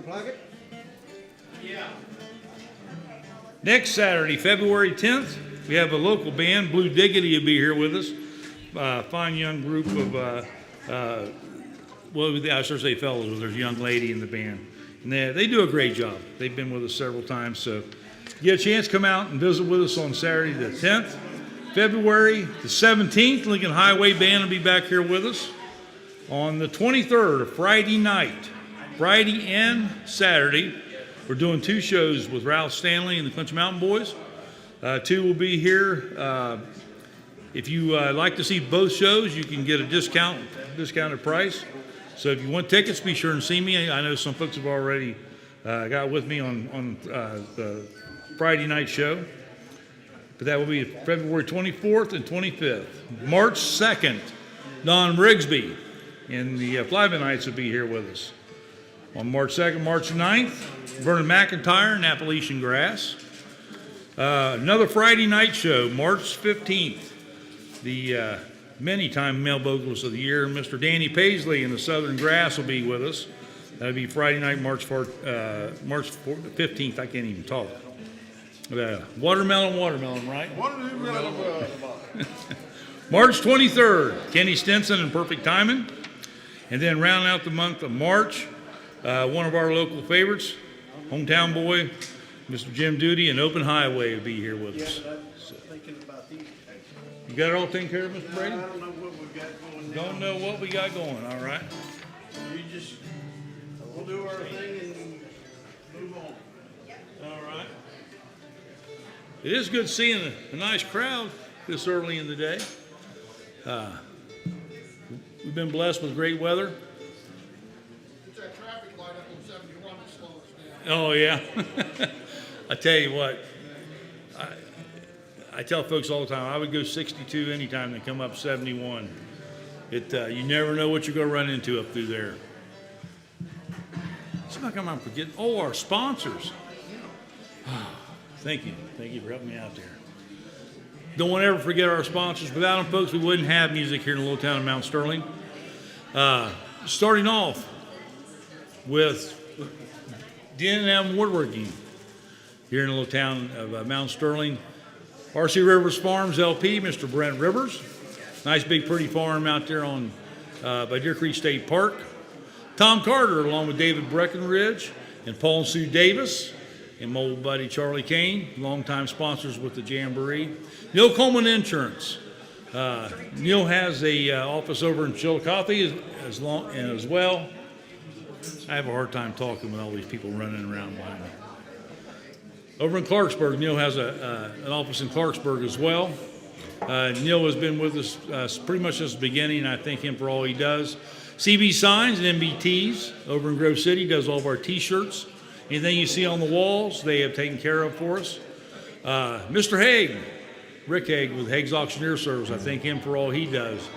unplug it? Yeah. Next Saturday, February 10th, we have a local band. Blue Diggity will be here with us. Fine young group of, well, I should say fellows, but there's a young lady in the band. And they do a great job. They've been with us several times. So get a chance, come out and visit with us on Saturday the 10th. February the 17th, Lincoln Highway Band will be back here with us. On the 23rd, Friday night, Friday and Saturday, we're doing 2 shows with Ralph Stanley and the Country Mountain Boys. 2 will be here. If you like to see both shows, you can get a discounted price. So if you want tickets, be sure and see me. I know some folks have already got with me on the Friday night show. But that will be February 24th and 25th. March 2nd, Don Rigsby and the Flyman Knights will be here with us. On March 2nd, March 9th, Vernon McIntyre and Appalachian Grass. Another Friday night show, March 15th. The many-time male vocalist of the year, Mr. Danny Paisley and the Southern Grass will be with us. That'll be Friday night, March 15th. I can't even talk. Watermelon, right? Watermelon. March 23rd, Kenny Stinson and Perfect Timing. And then rounding out the month of March, one of our local favorites, hometown boy, Mr. Jim Duty and Open Highway will be here with us. Thinking about these. You got it all taken care of, Mr. Brady? I don't know what we got going. Don't know what we got going, all right. We'll do our thing and move on. All right. It is good seeing a nice crowd this early in the day. We've been blessed with great weather. It's that traffic light up on 71 that slows us down. Oh, yeah. I tell you what, I tell folks all the time, I would go 62 anytime they come up 71. You never know what you're going to run into up through there. Somebody come out and forget. Oh, our sponsors. Thank you. Thank you for helping me out there. Don't want to ever forget our sponsors. Without them, folks, we wouldn't have music here in the little town of Mount Sterling. Starting off with D&M Woodworking here in the little town of Mount Sterling. R.C. Rivers Farms LP, Mr. Brent Rivers. Nice big pretty farm out there on by Deer Creek State Park. Tom Carter along with David Breckenridge and Paul and Sue Davis and my old buddy Charlie Kane, longtime sponsors with the Jamboree. Neil Coleman Insurance. Neil has a office over in Chillicothe as well. I have a hard time talking with all these people running around behind me. Over in Clarksburg, Neil has an office in Clarksburg as well. Neil has been with us pretty much since the beginning, and I thank him for all he does. CB Signs and MBTs over in Grove City does all of our T-shirts. Anything you see on the walls, they have taken care of for us. Mr. Haig, Rick Haig with Haig's Auctioneer Service, I thank him for all he does.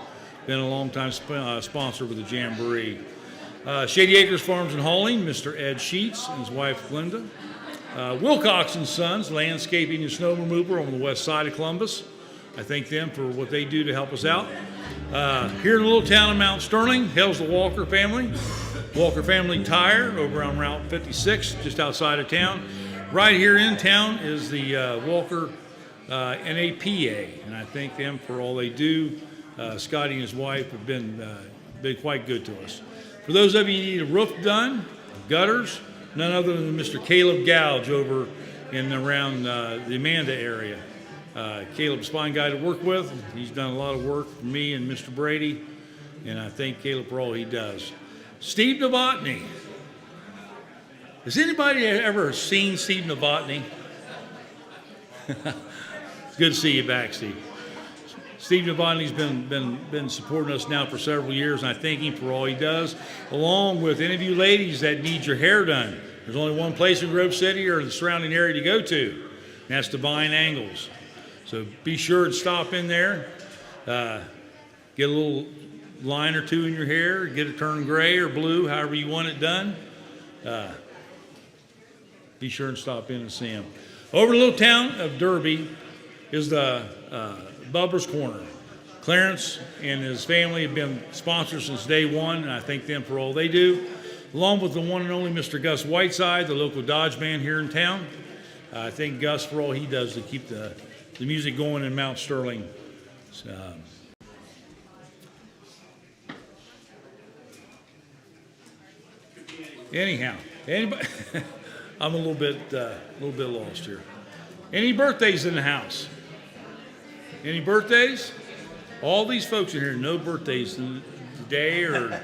Been a long-time sponsor with the Jamboree. Shady Acres Farms and Hauling, Mr. Ed Sheets and his wife Glenda. Wilcox and Sons, landscaping and snow remover on the west side of Columbus. I thank them for what they do to help us out. Here in the little town of Mount Sterling, hails the Walker family. Walker Family Tire over on Route 56, just outside of town. Right here in town is the Walker NAPA, and I thank them for all they do. Scotty and his wife have been quite good to us. For those of you who need a roof done, gutters, none other than Mr. Caleb Gouge over in around the Amanda area. Caleb's a fine guy to work with. He's done a lot of work for me and Mr. Brady, and I thank Caleb for all he does. Steve Novotny. Has anybody ever seen Steve Novotny? It's good to see you back, Steve. Steve Novotny's been supporting us now for several years, and I thank him for all he does, along with any of you ladies that need your hair done. There's only one place in Grove City or the surrounding area to go to, and that's Divine Angles. So be sure to stop in there, get a little line or two in your hair, get it turned gray or blue, however you want it done. Be sure and stop in and see him. Over in the little town of Derby is the Bubba's Corner. Clarence and his family have been sponsors since day one, and I thank them for all they do. along with the one and only Mr. Gus Whiteside, the local Dodge man here in town. I thank Gus for all he does to keep the music going in Mount Sterling. Anyhow, anybody? I'm a little bit lost here. Any birthdays in the house? Any birthdays? All these folks in here, no birthdays today or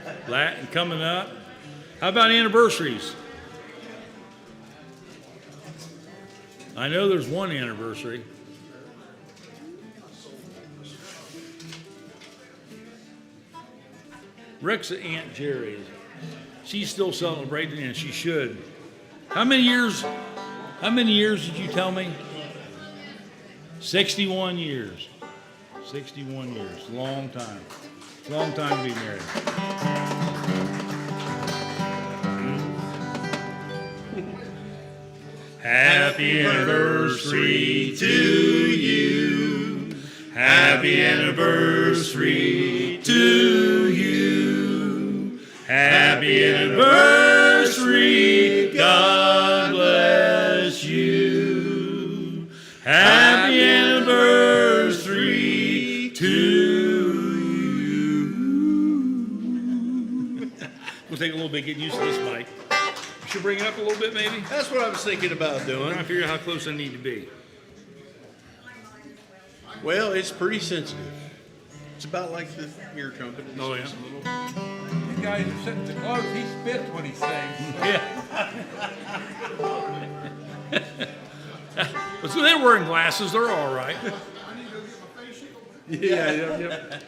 coming up. How about anniversaries? I know there's one anniversary. Rick's Aunt Jerry. She's still celebrating, and she should. How many years did you tell me? 61 years. 61 years. Long time. Long time to be married. Happy anniversary to you. Happy anniversary to you. Happy anniversary. God bless you. Happy anniversary to you. We'll take a little bit getting used to this mic. Should bring it up a little bit, maybe? That's what I was thinking about I'm doing. trying to figure out how close I need to be. Well, it's pretty sensitive. It's about like the ear trumpet. Oh, yeah. You guys are sitting too close. He spits when he sings. Yeah. But so they're wearing glasses. They're all right. Yeah.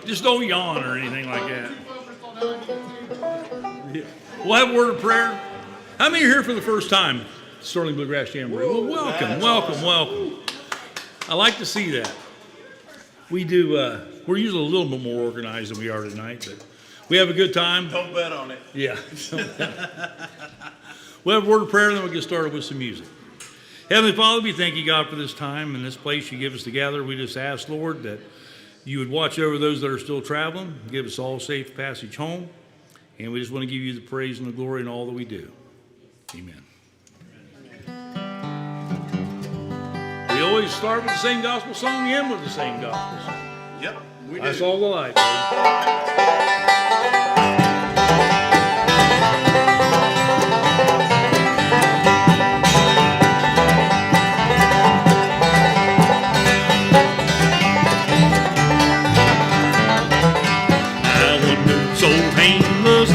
Just don't yawn or anything like that. We'll have a word of prayer. How many are here for the first time? Sterling Bluegrass Jamboree. Well, welcome. I like to see that. We do. We're usually a little bit more organized than we are tonight, but we have a good time. Don't bet on it. Yeah. We'll have a word of prayer, and then we'll get started with some music. Heavenly Father, we thank you, God, for this time and this place you give us together. We just ask, Lord, that you would watch over those that are still traveling, give us all safe passage home, and we just want to give you the praise and the glory in all that we do. Amen. We always start with the same gospel song, we end with the same gospel song. Yep, we do. That's all the life.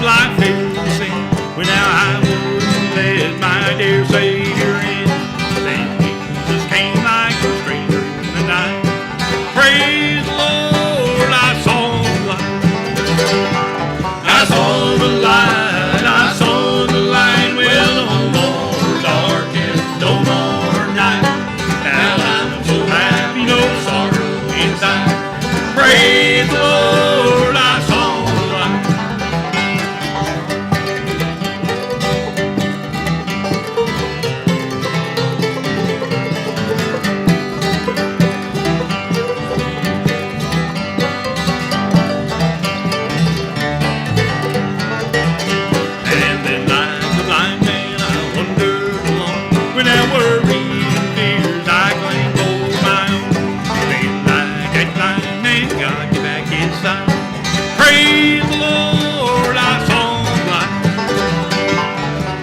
Life is the same. When now I wouldn't let my dear Savior in. Then Jesus came like a stranger in the night. Praise the Lord, I saw the light. I saw the light, I saw the light. Well, no more darkness, no more night. Now I'm so happy, no sorrow inside. Praise the Lord, I saw the light. Praise the Lord, I saw the light.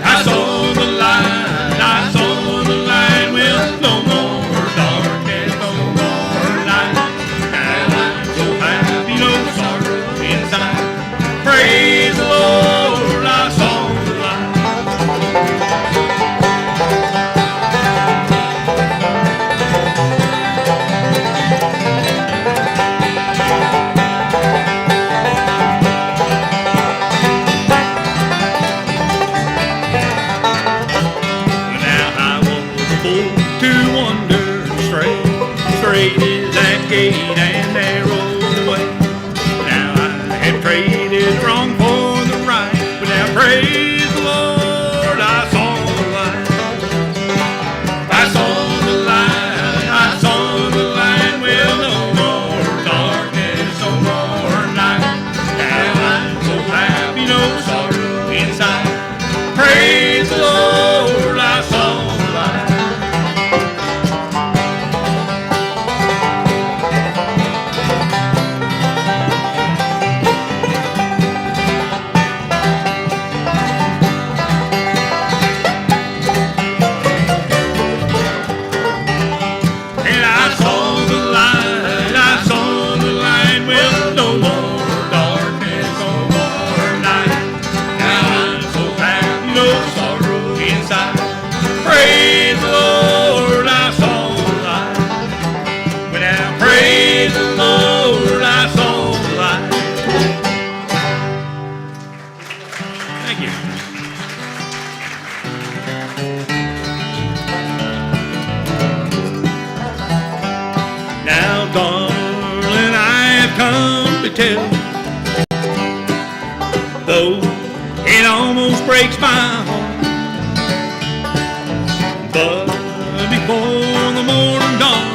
I saw the light, I saw the light. Well, no more darkness, no more night. And I'm so happy, no sorrow inside. Praise the Lord, I saw the light. Straight is that gate and narrow the way. Now I have traded wrong for the right, but now praise the Lord, I saw the light. I saw the light, I saw the light. Well, no more darkness, no more night. Now I'm so happy, no sorrow tell, though it almost breaks my heart. But before the morning dawn,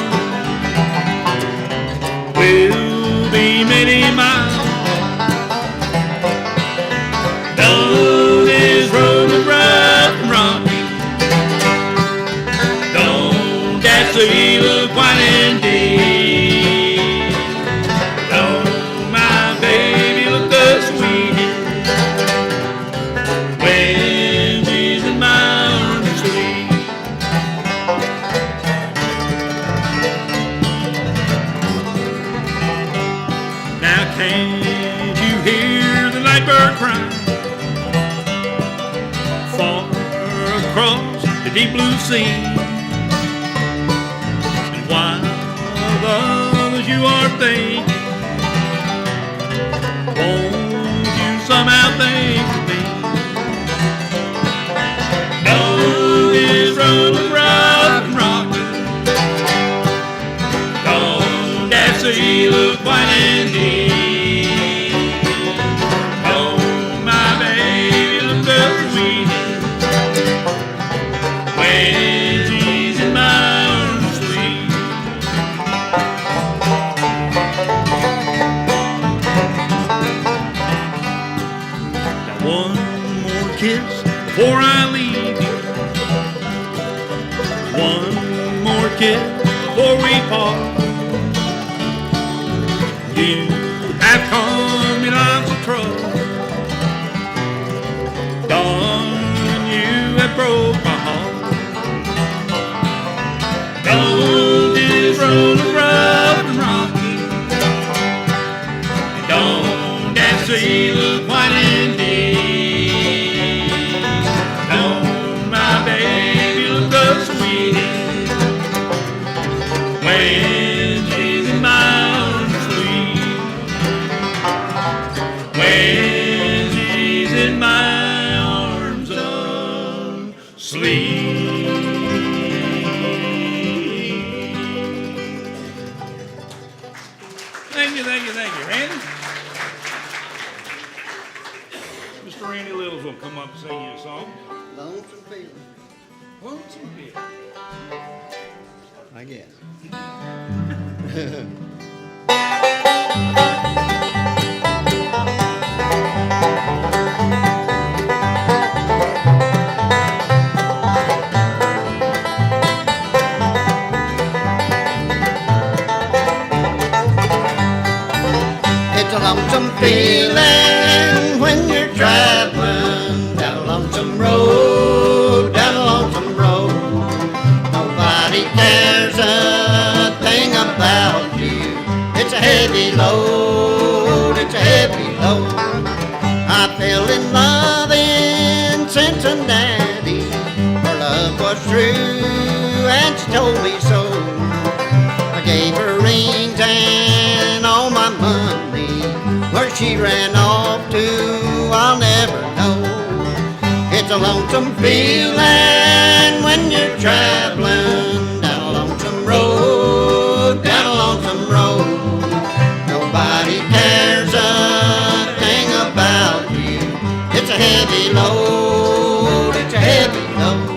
we'll be many miles. Though this road is rough and rocky, don't that sea look white and deep? Don't my baby look the sweetest when she's in my arms sweet? Now can't you hear the night bird crying far across the deep blue sea? And while others you are thinking, won't you somehow think of me? Though this road is rough and rocky, don't that sea look white and deep? Don't my baby look the sweetest when she's in my arms sweet? Now one more kiss before I leave you. One more kiss before we part. You have caused me lots of trouble, darling, you have broke my heart. Though this road is rough and rocky, don't that sea look white and deep? Don't my baby look the sweetest when she's in my arms sweet? When she's in my arms of sleep. Thank you, Randy. Mr. Randy Littles will come up and sing you a song. Lonesome feeling, Lonesome Bill. I guess. It's a lonesome feeling when you're traveling down a lonesome road, down a lonesome road. Nobody cares a thing about you. It's a heavy load, it's a heavy load. I fell in love in Cincinnati. Her love was true and she told me so. I gave her rings and all my money. Where she ran off to, I'll never know. It's a lonesome feeling when you're traveling down a lonesome road, down a lonesome road. Nobody cares a thing about you. It's a heavy load, it's a heavy load.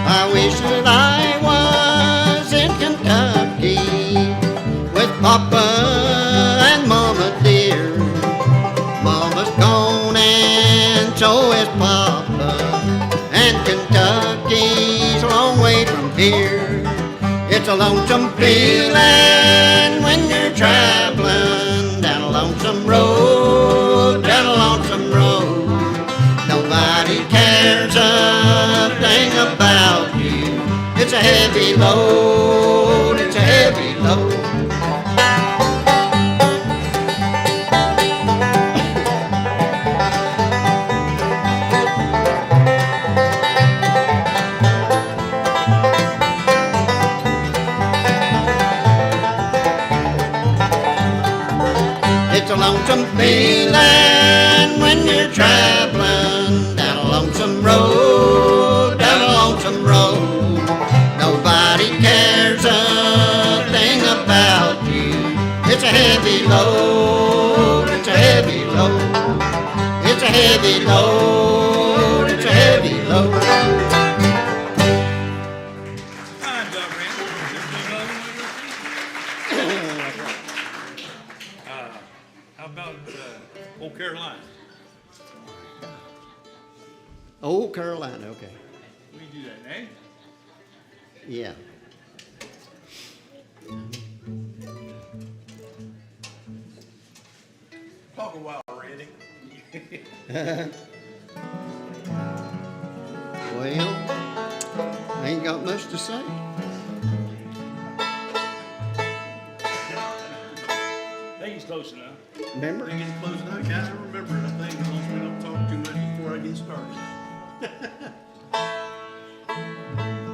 I wish that I was in Kentucky with Papa and Mama dear. Mama's gone and so is Papa, and Kentucky's a long way from here. It's a lonesome feeling when you're traveling down a lonesome road, down a lonesome road. Nobody cares a thing about you. It's a heavy load, it's a heavy load. load, it's a heavy load. It's a heavy load, it's a heavy load. Time's up, Randy. How about Old Carolina? Old Carolina, okay. We do that, eh? Yeah. Talk a while, Randy. Well, I ain't got much to say. I think he's close enough. Remember? We're getting close now, guys. I remember it, I think, as long as we don't talk too much before I get started.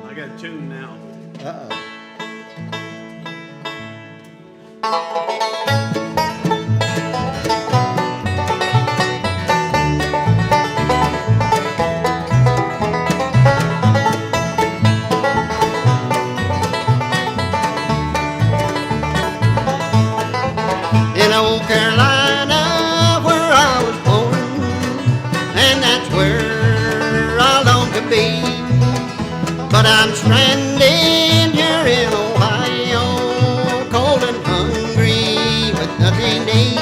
I got a tune now. Uh-oh. In old Carolina, where I was born, and that's where I long to be. But I'm stranded here in Ohio, cold and hungry with nothing to eat.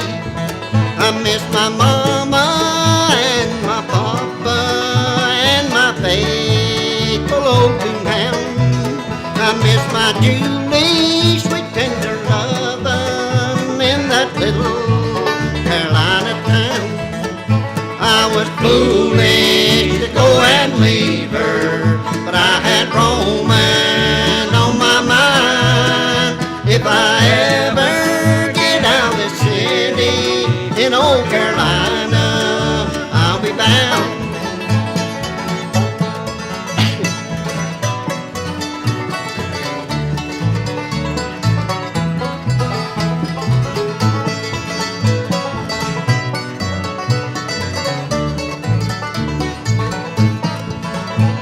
I miss my mama and my papa and my faithful old coonhound. I miss my Julie, sweet tender lovin' in that little Carolina town. I was foolish to go and leave her, but I had Roman on my mind. If I ever get out of the city in old Carolina, I'll be bound.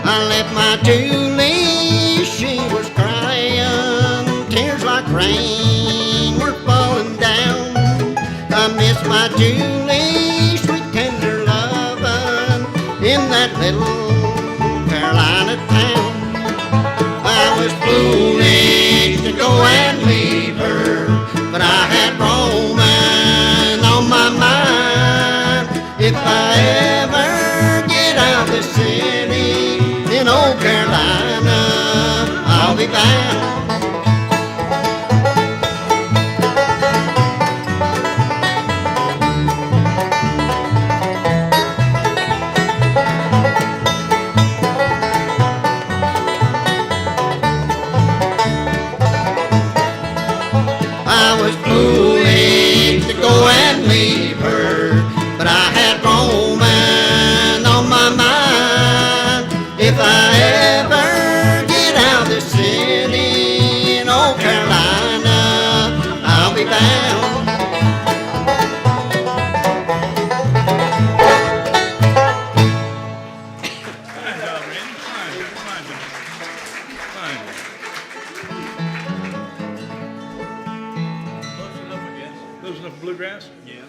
I left my Julie, she was crying, tears like rain were falling down. I miss my Julie, sweet tender lovin' in that little Carolina town. I was foolish to go and leave her, but I had Roman on my mind. If I ever get out of the city in old Carolina, I'll be bound. I was foolish to go and leave her, but I had Roman on my mind. If I ever get out of the city in old Carolina, I'll be bound. Fine job, Randy. Fine job. Fine job. Close enough, I guess. Close enough for bluegrass? Yeah.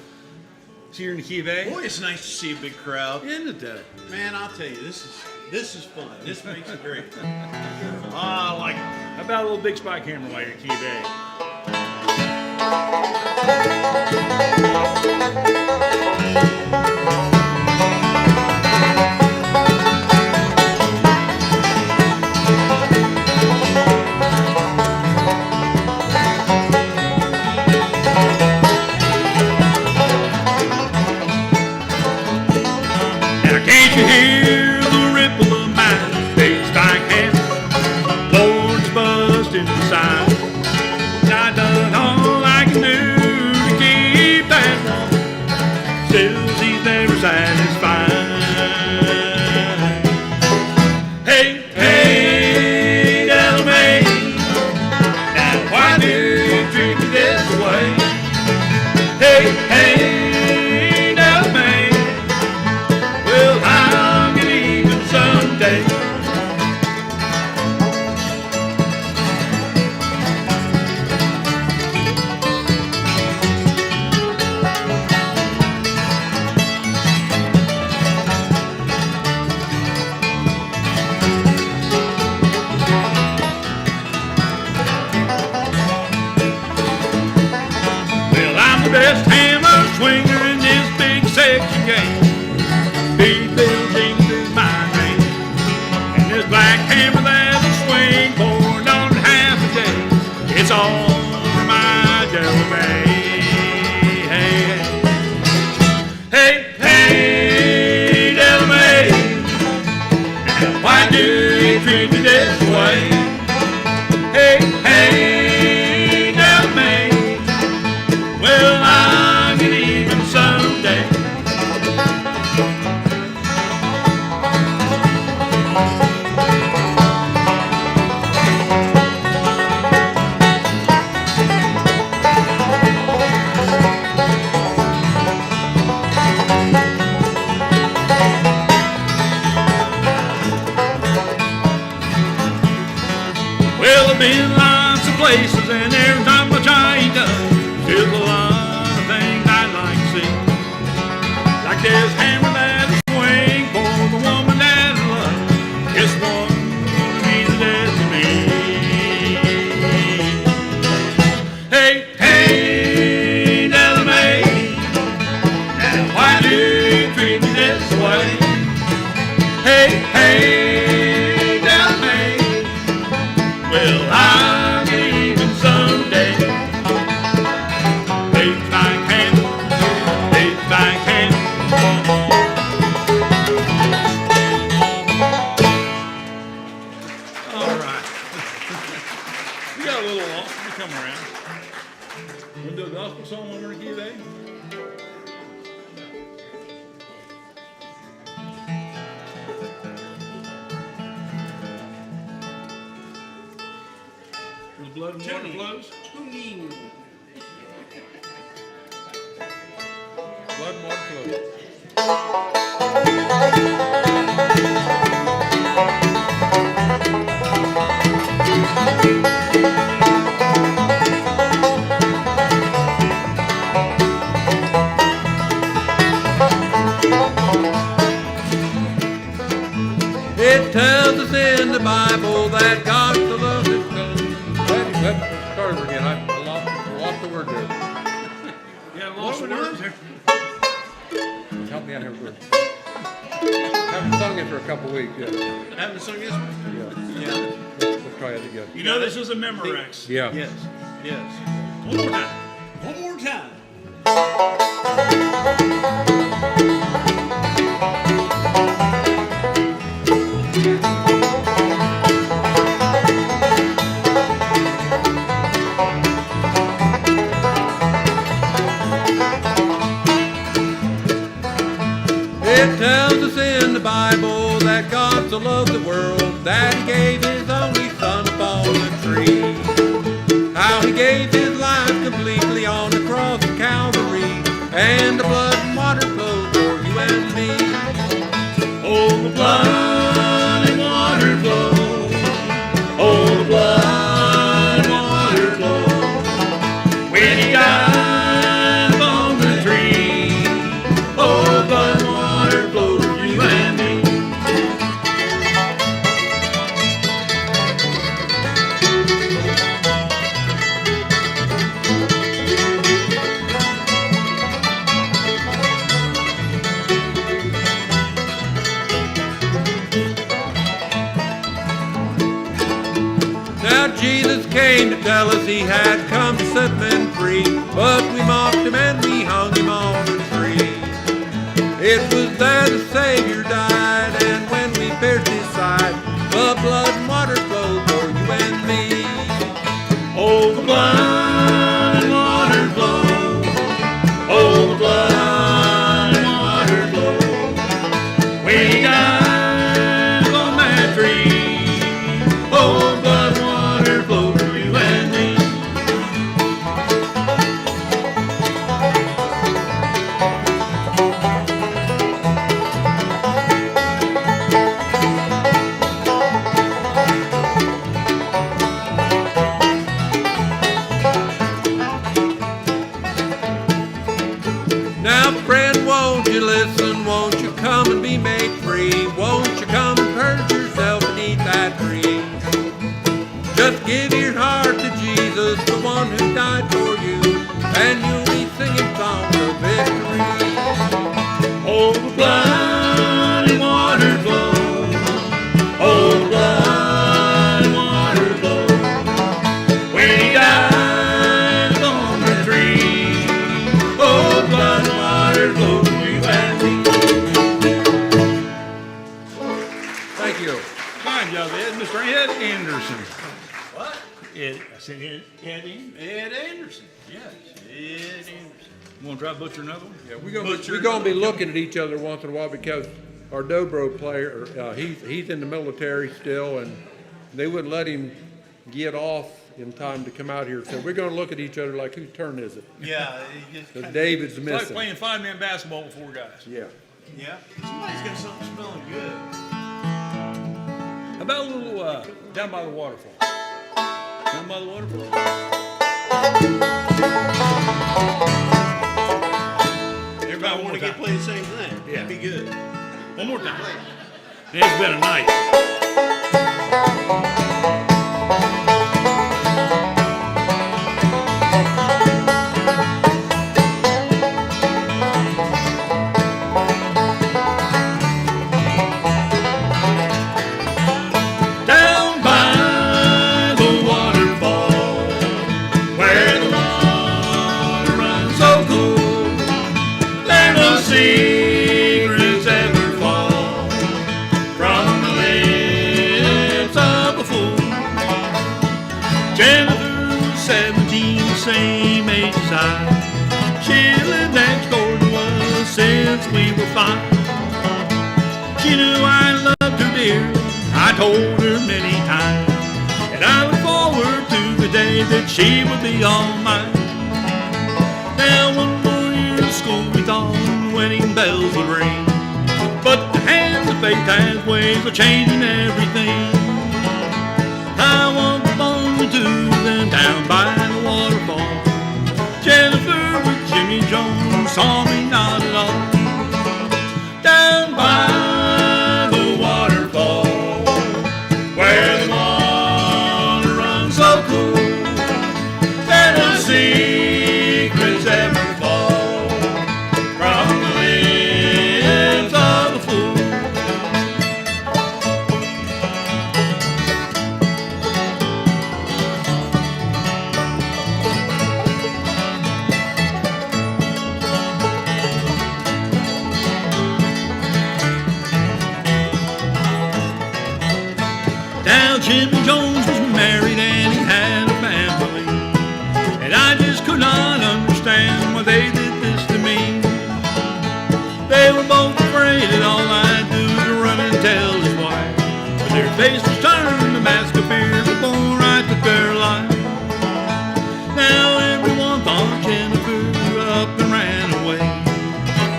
So you're in the Key of A? Boy, it's nice to see a big crowd. Isn't it that? Man, I'll tell you, this is fun. This makes it great. I like it. How about a little big spike hammer while you're in Key of A? Now can't you hear the ripple of my big spike hammer? Lord's busting inside. I done all I can do to keep that woman. Still she's crucifixion game. Beat little Jesus my name. And this black hammer that'll swing $4 half a day. It's all for my devil may. Hey, hey, hey, devil may. Now why do you treat me this way? Hey, hey, devil may. Well, I'll get even someday. Well, I've been lots of places, and every time I try it done, there's a lot of things I'd like to see. Like this hammer that'll swing for the woman that I love. This one gonna mean the death to me. Hey, hey, devil may. Now why do you treat me this way? Hey, hey, devil may. Well, I'll get even someday. If I can, if I can. All right. We got a little off. We come around. Want to do a gospel song over here today? The blood and water flows. Blood and water flow. It tells us in the Bible that God so loved his son. Let's start over again. I lost the word there. Yeah, lost the words there. Help me out here with haven't sung it for a couple weeks yet. Haven't sung this one? Yeah. Let's try it again. You know this is a Memorex. Yeah. Yes. Yes. One more time. One more time. It tells us in the Bible that God so loved the world that he gave his only son upon the tree. How he gave his life completely on the cross of Calvary, and the blood and water flowed for you and me. Oh, the blood and water flow. Oh, the blood and water flow. When he died upon the tree. Oh, blood and water flow for you and me. Now Jesus came to tell us he had come to set men free, but we mocked him and we hung him on the tree. It was there the Savior died, and when we pierced his side, the blood and water flowed for you and me. Oh, the blood and water flow. Oh, the blood and water flow. When he died on that tree. Oh, blood and water flow for you and me. Now friend, won't you listen? Won't you come and be made free? Won't you come and purge yourself beneath that tree? Just give your heart to Jesus, the one who died for you, and you'll be singing songs of victory. Oh, the blood and water flow. Oh, the blood and water flow. When he died on the tree. Oh, blood and water flow. You and me. Thank you. Fine job, Ed. Mr. Ed Anderson. What? Ed, I said Ed Anderson. Yes, Ed Anderson. You want to try to butcher another one? Yeah, we're gonna be looking at each other once in a while because our dobro player, he's in the military still, and they wouldn't let him get off in time to come out here. So we're gonna look at each other like, whose turn is it? Yeah, So David's It's like missing. playing five-man basketball with four guys. Yeah. yeah. Somebody's got something smelling good. How about a little down by the waterfall? Down by the waterfall? Everybody want to get play the same thing. Yeah. That'd be good. One more time. It's been a night. Down by the waterfall, where the water runs so cool, there no secrets ever fall from the lips of a fool. Jennifer, 17, same age as I. She lived next door to us since we were 5. She knew I loved her dear. I told her many times, and I look forward to the day that she would be all mine. Now one more year of school we thought wedding bells would ring, but the hands of fate has ways of changing everything. I want the bond to them down by the waterfall. Jennifer with Jimmy Jones saw me not at all. Down by the waterfall, where the water runs so cool, that no secrets ever fall from the lips of a fool. Now Jimmy Jones was married and he had a family, and I just could not understand why they did this to me. They were both afraid that all I'd do is run and tell his wife, but their faces turned to mask of fear before I took their life. Now everyone thought Jennifer up and ran away.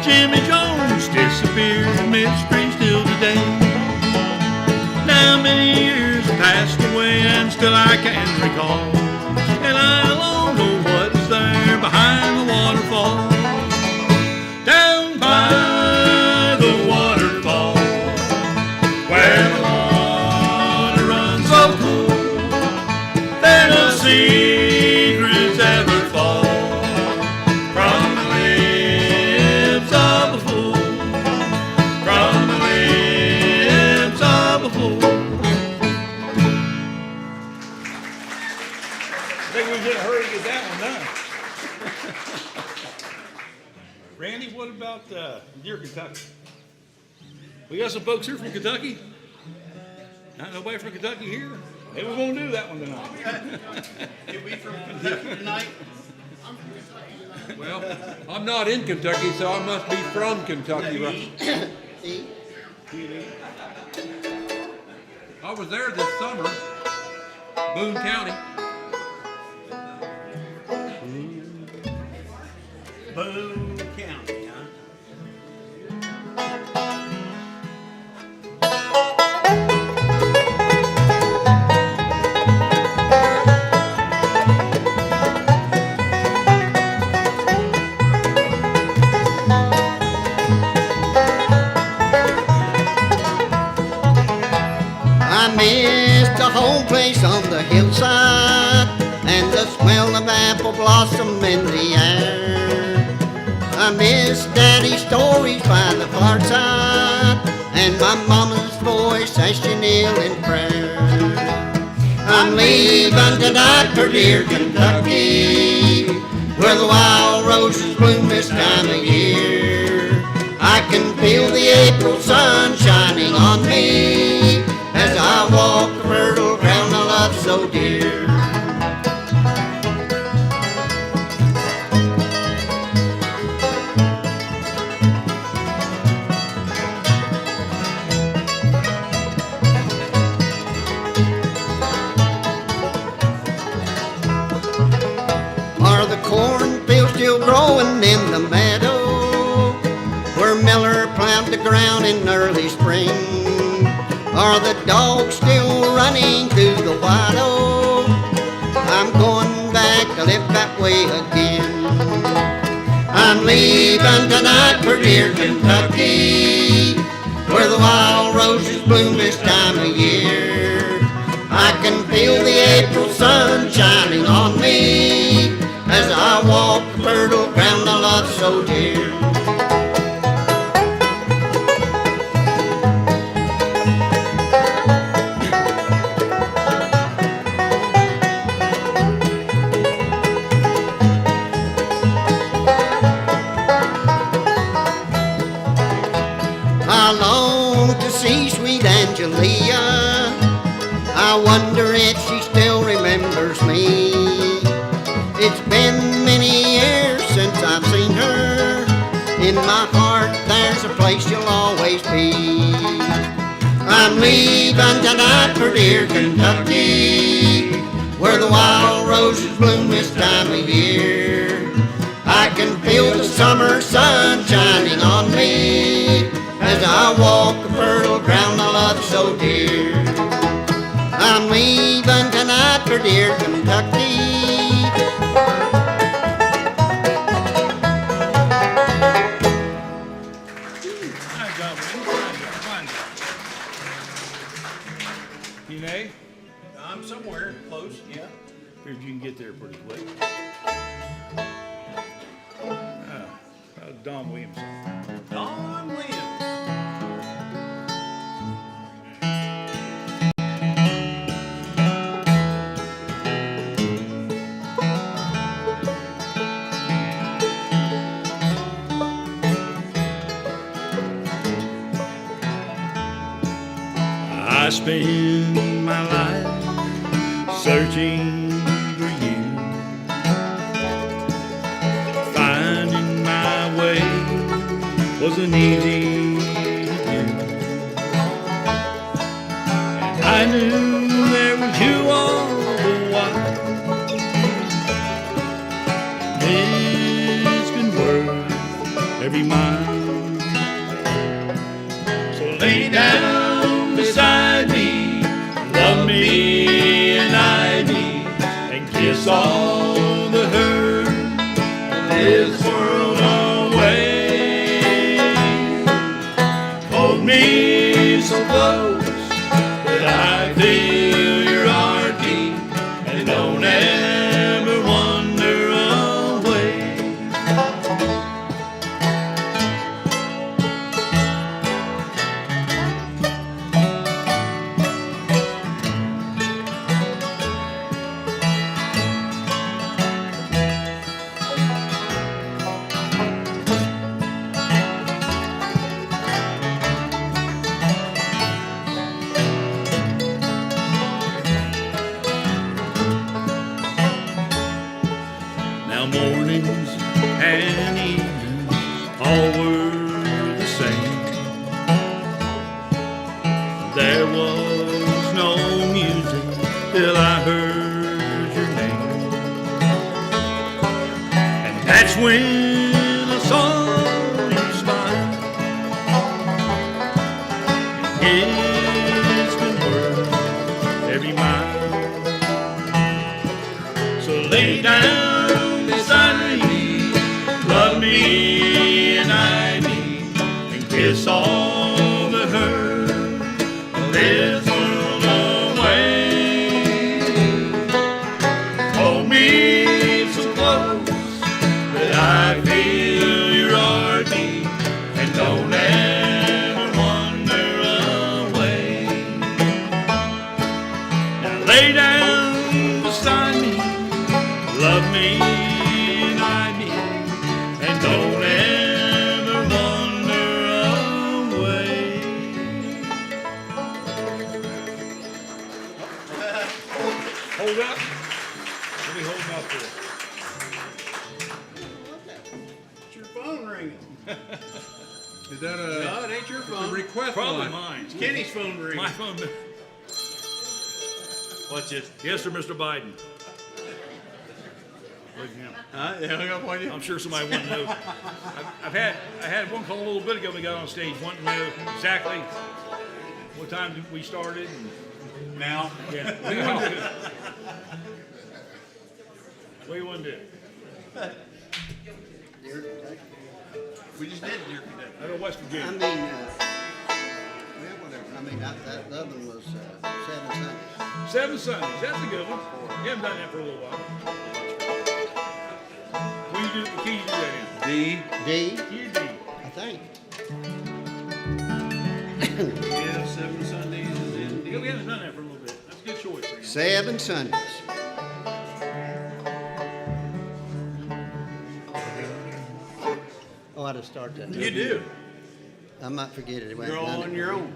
Jimmy Jones disappeared, mystery still today. Now many years have passed away and still I can recall, and I alone know what is there behind the waterfall. Down by the waterfall, where the water runs so cool, there no secrets ever fall from the lips of a fool, from the lips of a fool. I think we was in a hurry to get that one done. Randy, what about dear Kentucky? We got some folks here from Kentucky? Not nobody from Kentucky here? Maybe we're going to do that one tonight. Get we from Kentucky tonight? Well, I'm not in Kentucky, so I must be from Kentucky. Right? See? I was there this summer, Boone County. Boone County, huh? I missed the whole place on the hillside and the smell of apple blossom in the air. I miss Daddy's stories by the fireside, and my mama's voice as she kneel in prayer. I'm leaving tonight for dear Kentucky, where the wild roses bloom this time of year. I can feel the April sun shining on me as I walk the fertile ground I love so dear. Are the cornfields still growing in the meadow where Miller plowed the ground in early spring? Are the dogs still running through the white oak? I'm going back to live that way again. I'm leaving tonight for dear Kentucky, where the wild roses bloom this time of year. I can feel the April sun shining on me as I walk the fertile ground I love so dear. I long to see sweet Angelia. I wonder if she still remembers me. It's been many years since I've seen her. In my heart there's a place she'll always be. I'm leaving tonight for dear Kentucky, where the wild roses bloom this time of year. I can feel the summer sun shining on me as I walk the fertile ground I love so dear. I'm leaving tonight for dear Kentucky. You know, I'm somewhere close, yeah. figured you can get there pretty quick. Don Williams. Don Williams. I spend my life searching for you, finding my way wasn't easy to do. And I knew there was you all the while. This been worth every mile. So lay down beside me, love me and hide me, and kiss all the hurt of this world away. Hold me so close that I feel your heartbeat, and don't ever wander away. Now mornings and evenings all were the same. There was no music till I heard your name, and that's when I saw you smile. And it's been worth every mile. So lay down beside me, love me and hide me, and kiss all the hurt of this world away. Hold me so close that I feel your lay down beside me, love me and hide me, and don't ever wander away. Hold up. Let me hold him up there. It's your phone ringing. Is that No, it ain't your a phone. request Probably line? mine. It's Kenny's phone ringing. My phone. Watch this. Yes, sir, Mr. Biden. Where's him? They hung up on you? I'm sure somebody wanted to know. I had one call a little bit ago. We got on stage, wanting to know exactly what time we started. And, Now? yeah, what do you want to do? What do you want to do? Dear Kentucky. We just did Dear Kentucky. I know West I Virginia. mean, yeah, whatever. I mean, that other one was 7 Sundays. 7 Sundays. That's a good one. You haven't done that for a little while. What do you do? What key you do that in? D. D, Key or D? I think. Yeah, 7 Sundays is in Yeah, we haven't done that for a little bit. That's a good choice. Man. 7 Sundays. Oh, I just start that. You do. I might forget it. You're all on your own.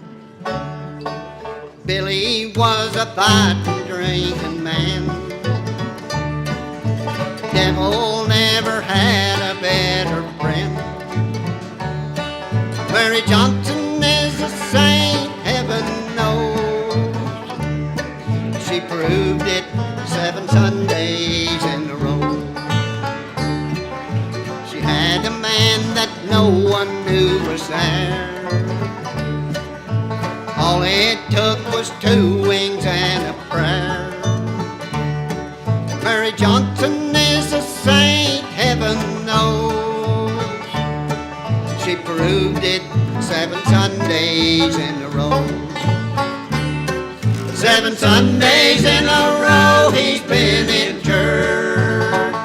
Billy was a fighting, drinking man. Devil never had a better friend. Mary Johnson is a saint, heaven knows. She proved it 7 Sundays in a row. She had a man that no one knew was there. All it took was 2 wings and a prayer. Mary Johnson is a saint, heaven knows. She proved it 7 Sundays in a row. 7 Sundays in a row he's been in church.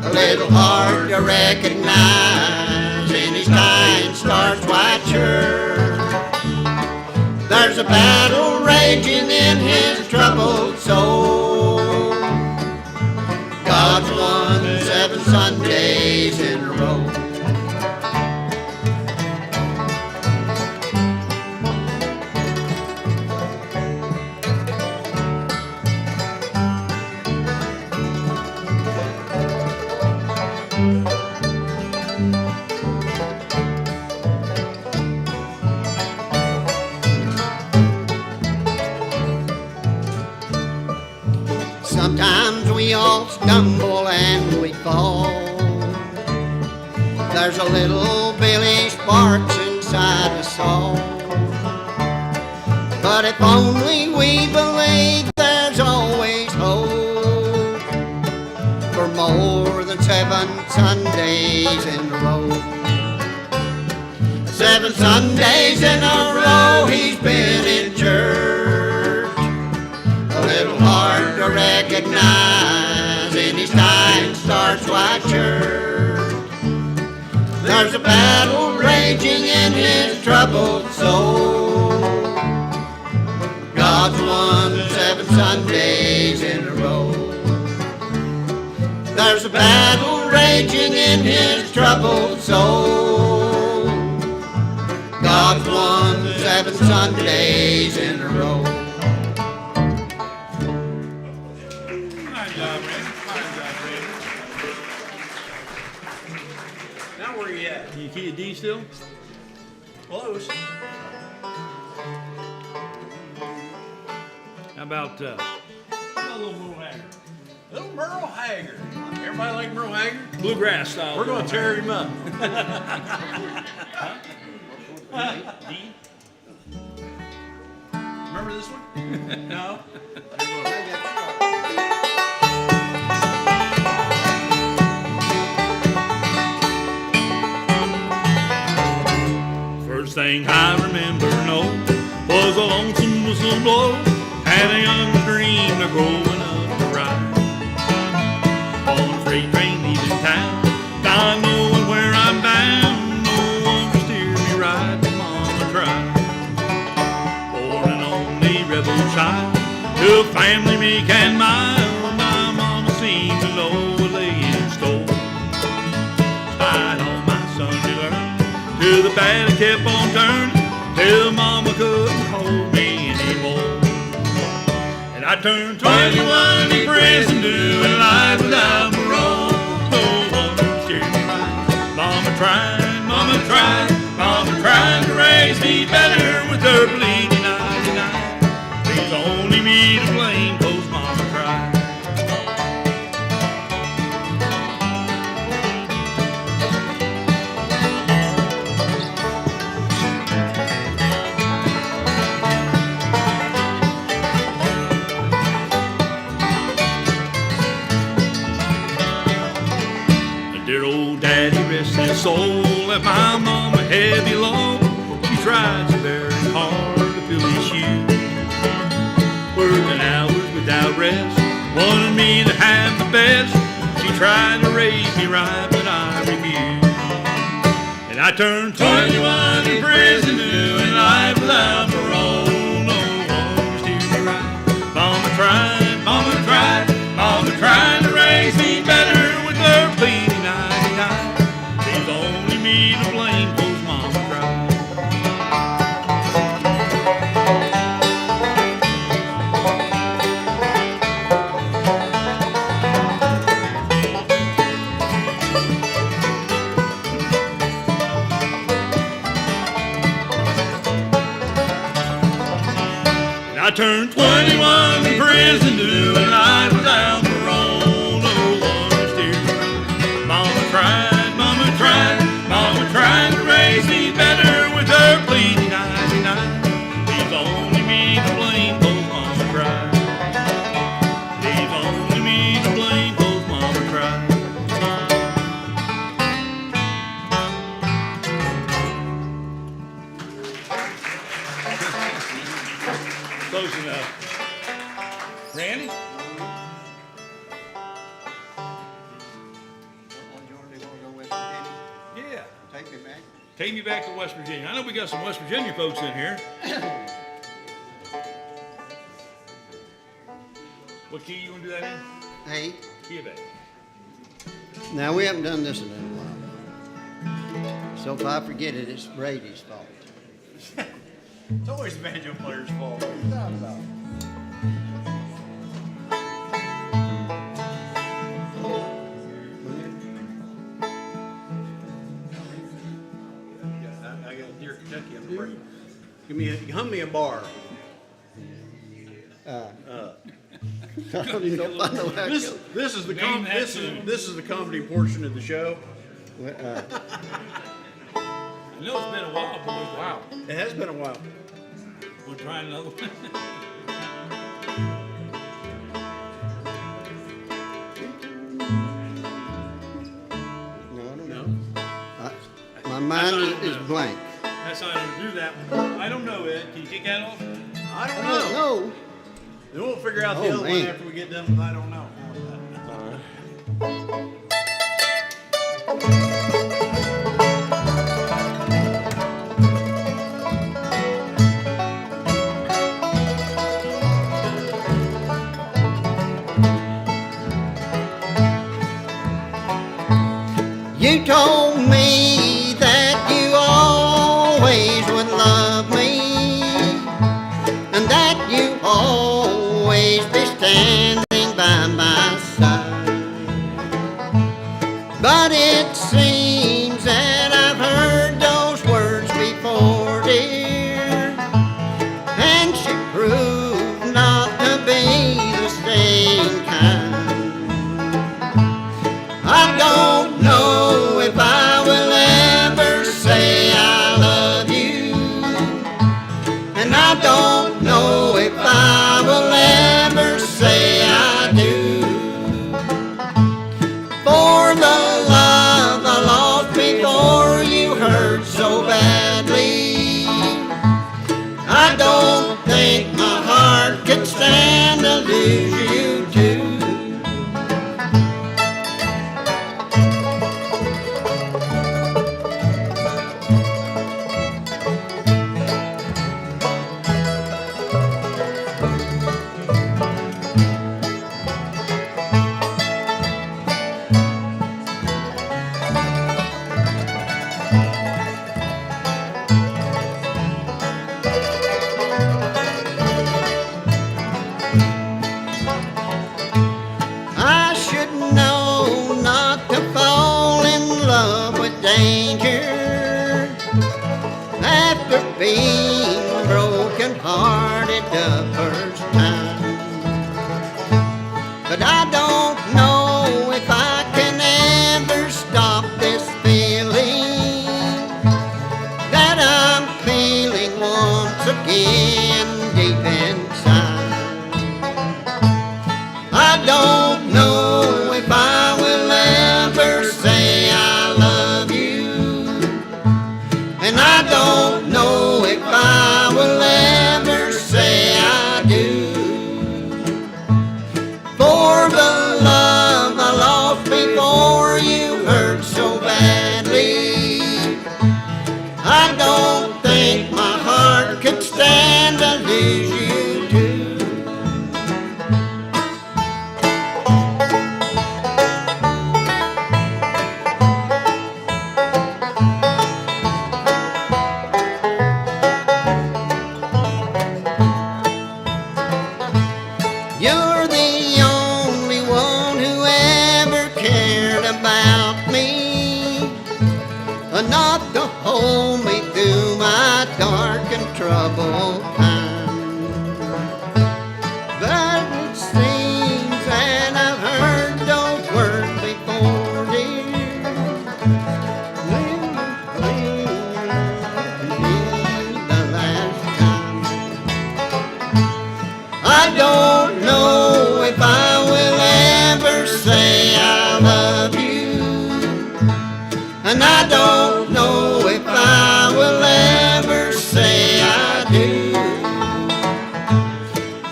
A little hard to recognize in his kind starched white shirt. There's a battle raging in his troubled soul. God's won 7 Sundays in a row. Sometimes we all stumble and we fall. There's a little Billy Sparks inside us all. But if only we believe, there's always hope for more than 7 Sundays in a row. 7 Sundays in a row he's been in church. A little hard to recognize in his time starched white shirt. There's a battle raging in his troubled soul. God's won 7 Sundays in a row. There's a battle raging in his troubled soul. God's won 7 Sundays in a row. Fine job, Randy. Fine job, Randy. Now where you at? Can you key a D still? Close. How about a little Merle Haggard? Little Merle Haggard. Everybody like Merle Haggard? Bluegrass style. We're going to tear him up. D? Remember this one? No? First thing I remember, no, was a lonesome whistle blow. Had a young dream of growing up to ride on a freight train leaving town, not knowing where I'm bound. No one to steer me right, but Mama tried. Born an only rebel child, To a family meek and mild, my mama seemed to know a lay in store. Despite all my Sunday learning, till the battle kept on turning, till mama couldn't hold me anymore. And I turned 21 in prison, doing life without parole. No one steered me right. Mama tried, mama tried, mama tried to raise me better with her bleeding eyes and eyes. There's only me to blame, 'cause mama tried. Dear old daddy, rest his soul, left my mama heavy load. She tried so very hard to fill his shoes, working hours without rest, wanted me to have the best. She tried to raise me right, but I refused. And I turned 21 in prison, doing life without parole. No one steered me right. Mama tried, mama tried, mama tried to raise me better with her pleading. There's only me to blame, 'cause mama tried. And I turned 21 in prison, doing life without parole. No one steered me right. Mama tried, mama tried, mama tried to raise me better with her pleading eyes and eyes. Leaves only me to blame, 'cause mama tried. Leaves only me to blame, 'cause mama tried. Close enough. Randy? Yeah. Take me back. Take me back to West Virginia. I know we got some West Virginia folks in here. What key you want to do that in? Hey, Key of A. now we haven't done this in a while. So if I forget it, it's Brady's fault. It's always the banjo player's fault. What are you talking about? I got a Deer Kentucky on the break. Hum me a bar. I don't even know if I know how to go. This is the Name that tune. this is the comedy portion of the show. Well, I know it's been a while, boys. Wow. It has been a while. We'll try another one. no, I don't No, know. My mind is blank. That's not going to do that one. I don't know, Ed. Can you kick that off? I don't I know. don't know. Then we'll figure out the Oh, other one man. after we get done with I don't know. You told me that you always would love me, and that you always be standing by my being broken hearted the first time. But I don't know if I can ever stop this feeling that I'm feeling once again deep inside. I don't know if I will ever say I love you, and I don't know if I will ever say I do. For the love I lost before you hurt so badly, I don't think my heart could stand to lose you too. You're the only one who ever cared about me, enough to hold me through my dark and troubled time. But it seems that I've heard those words before, dear. The last time. I don't know if I will ever say I love you, and I don't know if I will ever say I do.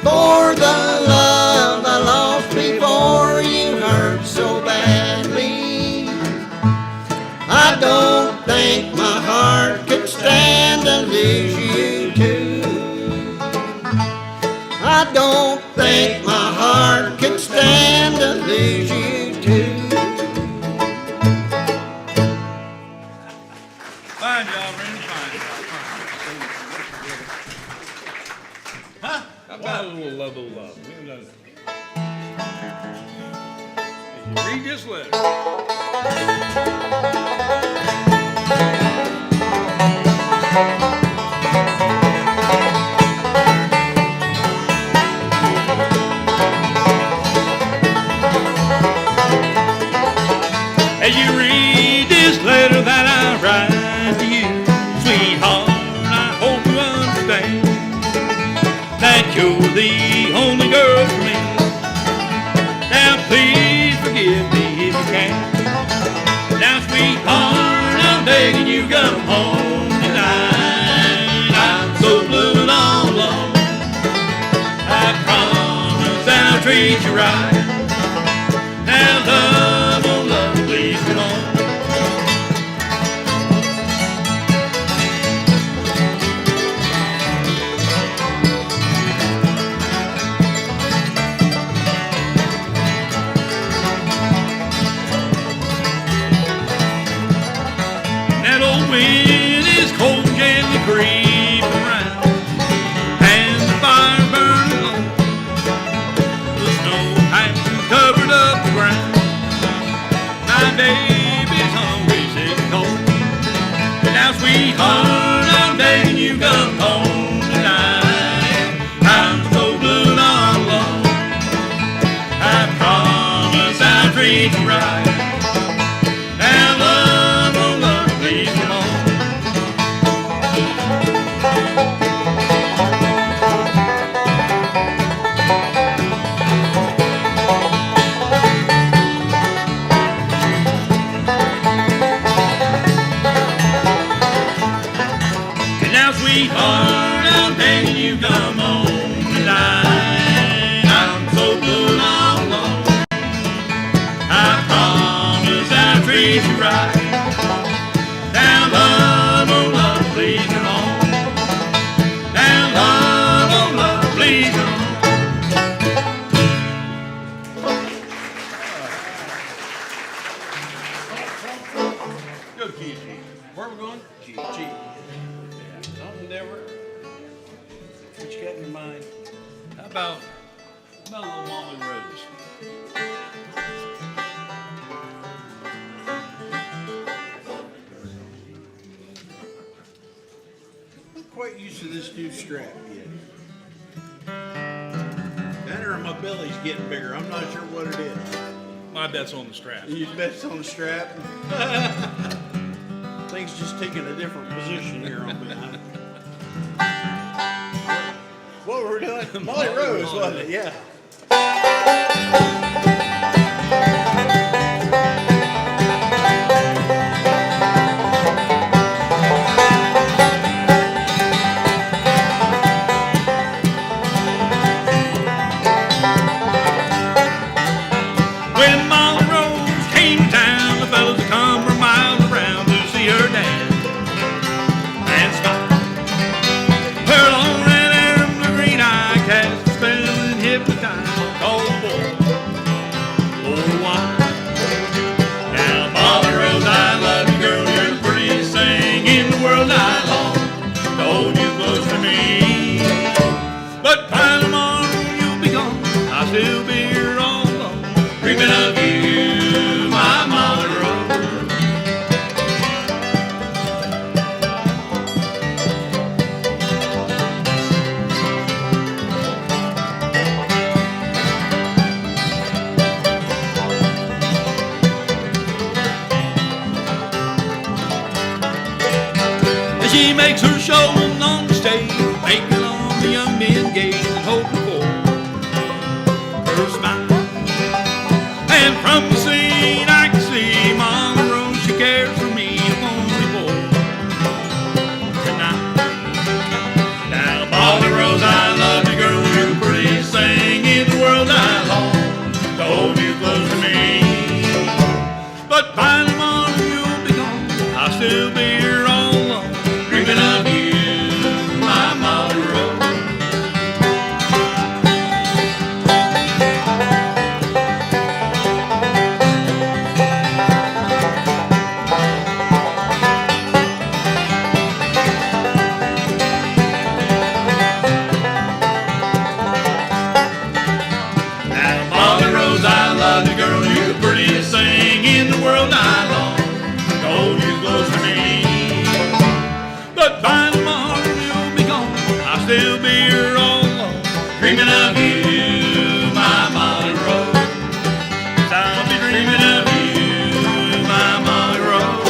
For the love I lost before you hurt so badly, I don't think my heart could stand to lose you too. I don't think my heart could stand to lose you too. Fine job, Randy. Fine job. Huh? How about a little love, little love? We haven't done that. Read this letter. As you read this letter that I write to you, sweetheart, I hope you understand that you're the only girl for me. Now please forgive me if you can. Now sweetheart, I'm begging you come home tonight. I'm so blue and all alone. I promise that I'll treat you right. Now love, oh love, please come on. That old wind is cold and gently creeping around, and the fire burning low. The snow has covered up the ground. My baby's hungry, sick and cold. Now sweetheart, I'm begging you come home tonight. I'm so blue and all alone. I promise I'll treat you right. Now love, oh love, please come on. And now sweetheart, I'm begging you come home tonight. I'm so blue and all alone. I promise used to this new strap yet. That or my belly's getting bigger. I'm not sure what it is. My bet's on the strap. You bet it's on the strap. Things just taking a different position here on me. What were we doing? Molly Rose, wasn't it? Yeah. When Molly Rose came to town, the fellas would come from miles around to see her dance and smile. Her long red hair and blue green eye cast a spell and hypnotized all the boys for a while. Now Molly Rose, I love you, girl, you're the prettiest thing in the world night long. To hold you close to me, but by tomorrow you'll be gone. I'll still be here all alone, dreaming of you, my Molly Rose. And she makes her show on the stage, making all the young men gaze and hoping for her smile. And from the scene I can see Molly Rose, she cares for me only for tonight. Now Molly Rose, I love you, girl, you're the prettiest thing in the world. I long to hold you close to me, but by tomorrow you'll be gone. I'll still be here all alone, dreaming of you, my Molly Rose. Now Molly Rose, I love you, girl, you're the prettiest thing in the world. I long to hold you close to me, but by tomorrow you'll be gone. I'll still be here all alone, dreaming of you, my Molly Rose. 'Cause I'll be dreaming of you, my Molly Rose.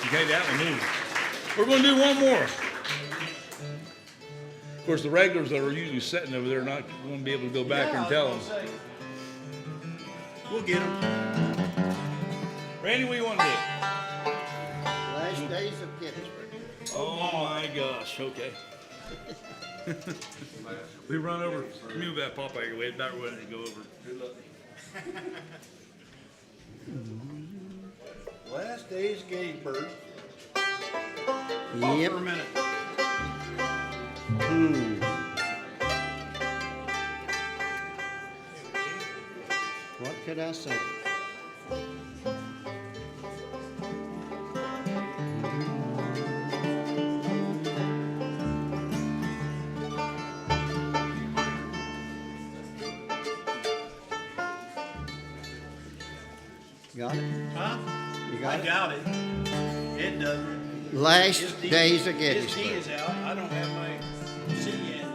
Okay, that one is. We're going to do one more. Of course, the regulars that are usually sitting over there are not going to be able to go back there and tell them. We'll get them. Randy, what do you want to do? Last days of Gettysburg. Oh my gosh, okay. We run over, move that Popeye your way, back where to go over. Good luck. Last days of Gettysburg. Yep. For a minute. What could I say? Got it? Huh? You I got it? doubt it. It doesn't. Last His D- days of His D Gettysburg. is out. I don't have my C yet.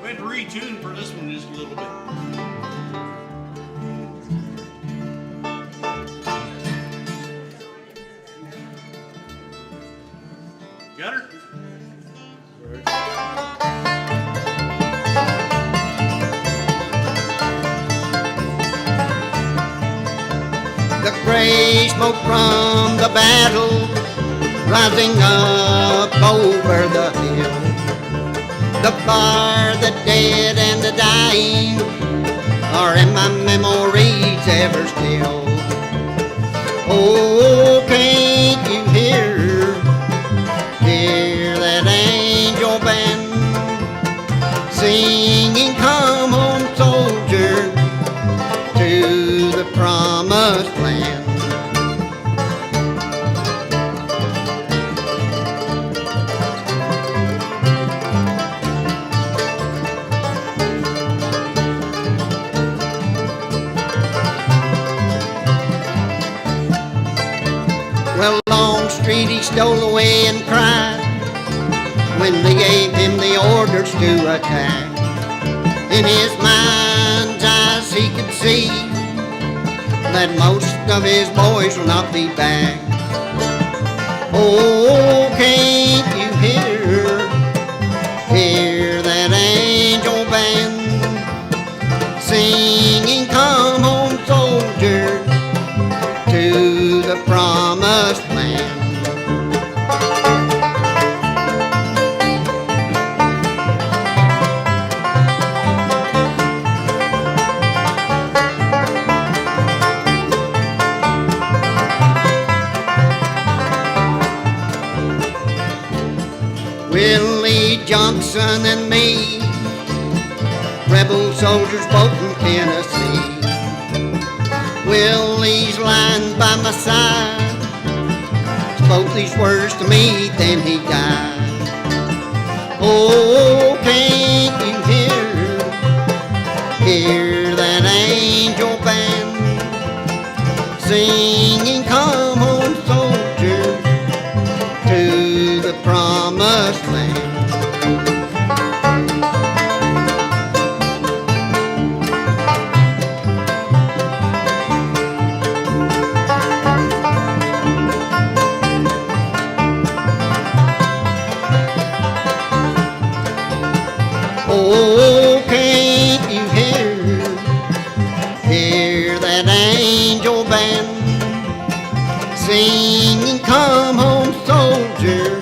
We had to retune for this one just a little bit. Got her? The gray smoke from the battle rising up over the hill. The fire, the dead and the dying are in my memories ever still. Oh, can't you hear that angel band singing, come home soldier, to the promised land. street he stole away and cried when they gave him the orders to attack. In his mind's eyes he could see that most of his boys will not be back. Oh, can't you hear that angel band singing, come home soldier to the promised land. Willie Johnson and me, rebel soldiers both in Tennessee. Willie's lying by my side, spoke these words to me, then he died. Oh, can't you hear that angel band singing, come home soldier to the promised land. Oh, can't you hear that angel band singing, come home soldier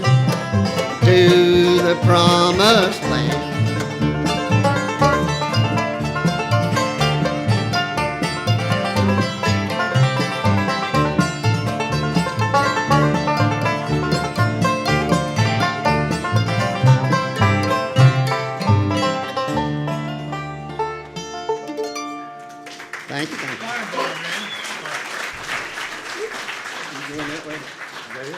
to the promised land. Thank you, thank you. You going that way? Is that it?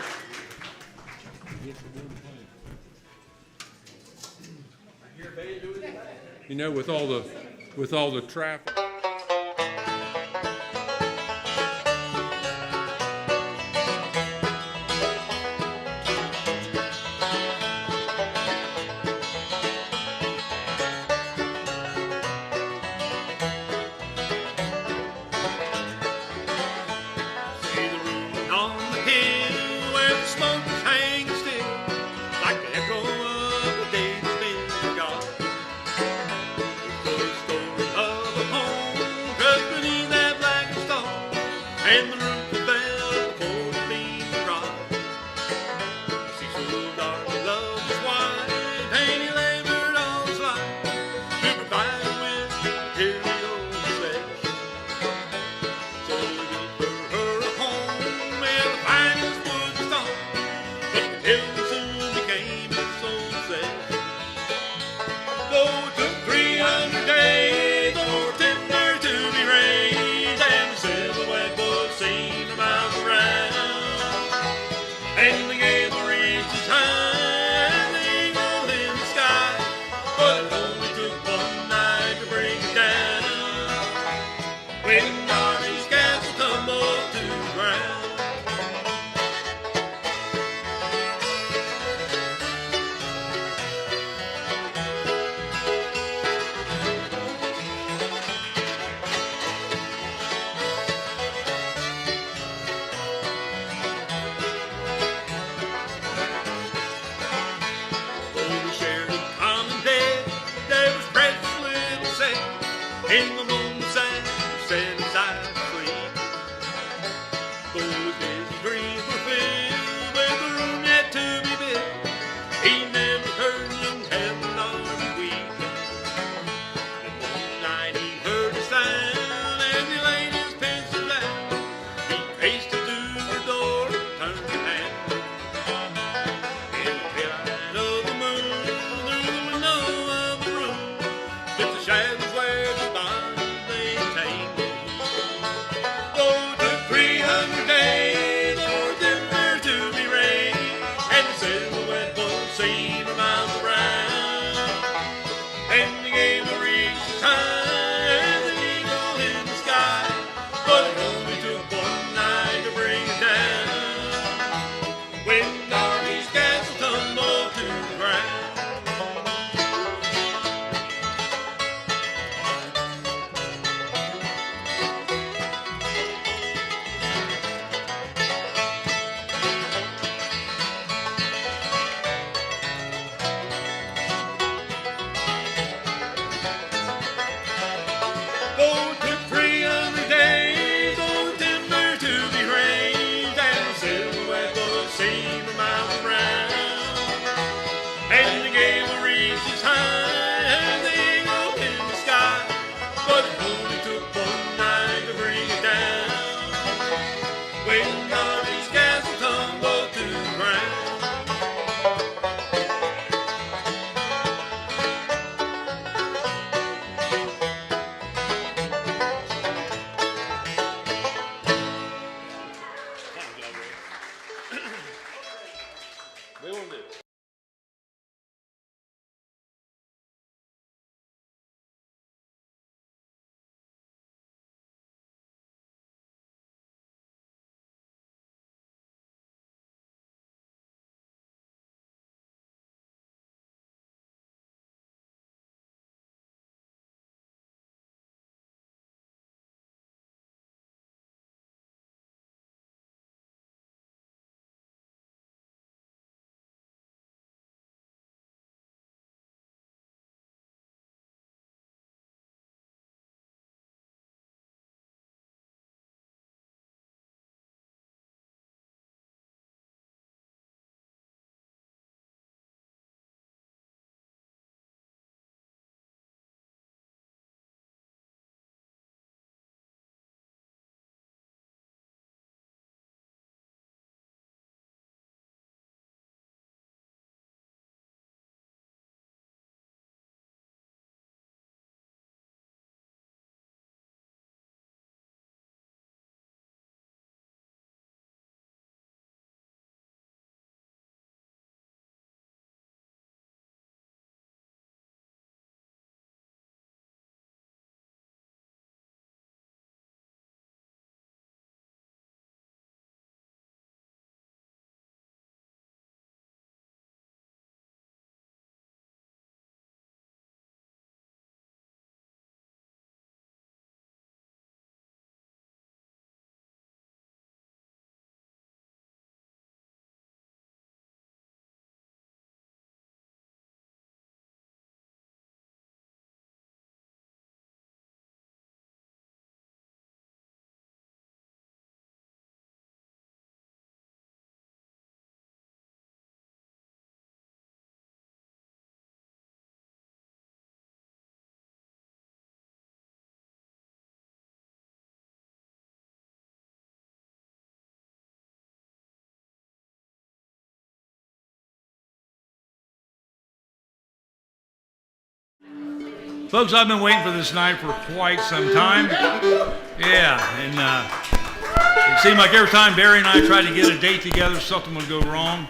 You know, with all the traffic. On the hill where the smoke is hanging still, like the echo of the day that's been forgot. The story of a home crushed beneath that blackened stone, and the roof that fell before the beams of rock. She so dark and loved his wife, and he labored on his life to provide her with material flesh. So he built her a home with the finest wood and stone, but the building soon became his own success. Though it took 300 days for timber to be raised, and the silverback was seen When all these castles tumble to the ground. We won't do it. Folks, I've been waiting for this night for quite some time. Yeah, and it seemed like every time Barry and I tried to get a date together, something would go wrong.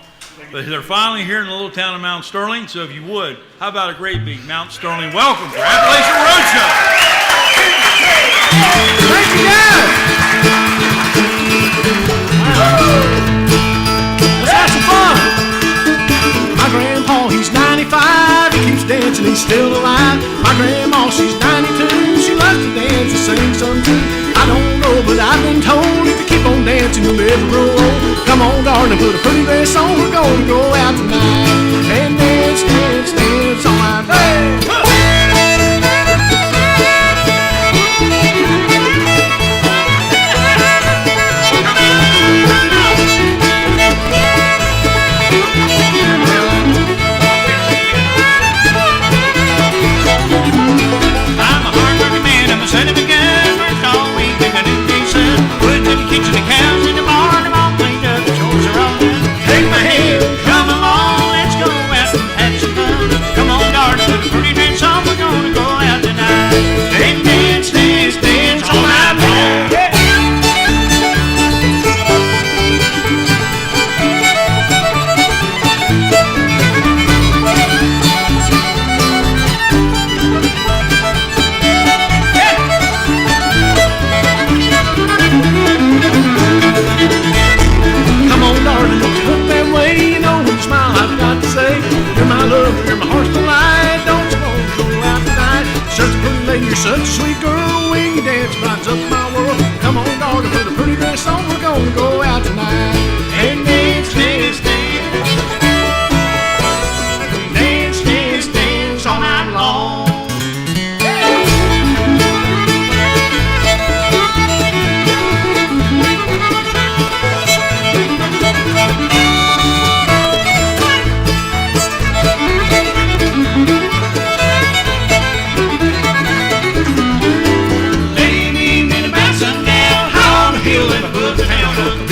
But they're finally here in the little town of Mount Sterling, so if you would, how about a great big Mount Sterling welcome for Appalachian Road Show. Thank you, guys. Let's have some fun. My grandpa, he's 95. He keeps dancing, he's still alive. My grandma, she's 92. She loves to dance and sing some too. I don't know, but I've been told if you keep on dancing, you'll never grow old. Come on, darling, put a pretty dress on. We're gonna go out tonight and dance, dance, dance all night. Hey! Kitchen, the cows in the barn, them all cleaned up, the chores are all done. Take my hand, come along, let's go out and have some fun. Come on, darling, put a pretty dress on, we're gonna go out tonight. And dance, dance, dance all night long. You're my lover, you're my heart's delight. Don't you want to go out tonight? Such a pretty lady, you're such a sweet girl. When you dance, brights up my world. Come on, darling, put a pretty dress on. We're gonna go out tonight and dance, dance, dance, dance, dance, dance all night long. Lady, been about sundown, on the hill in my book town.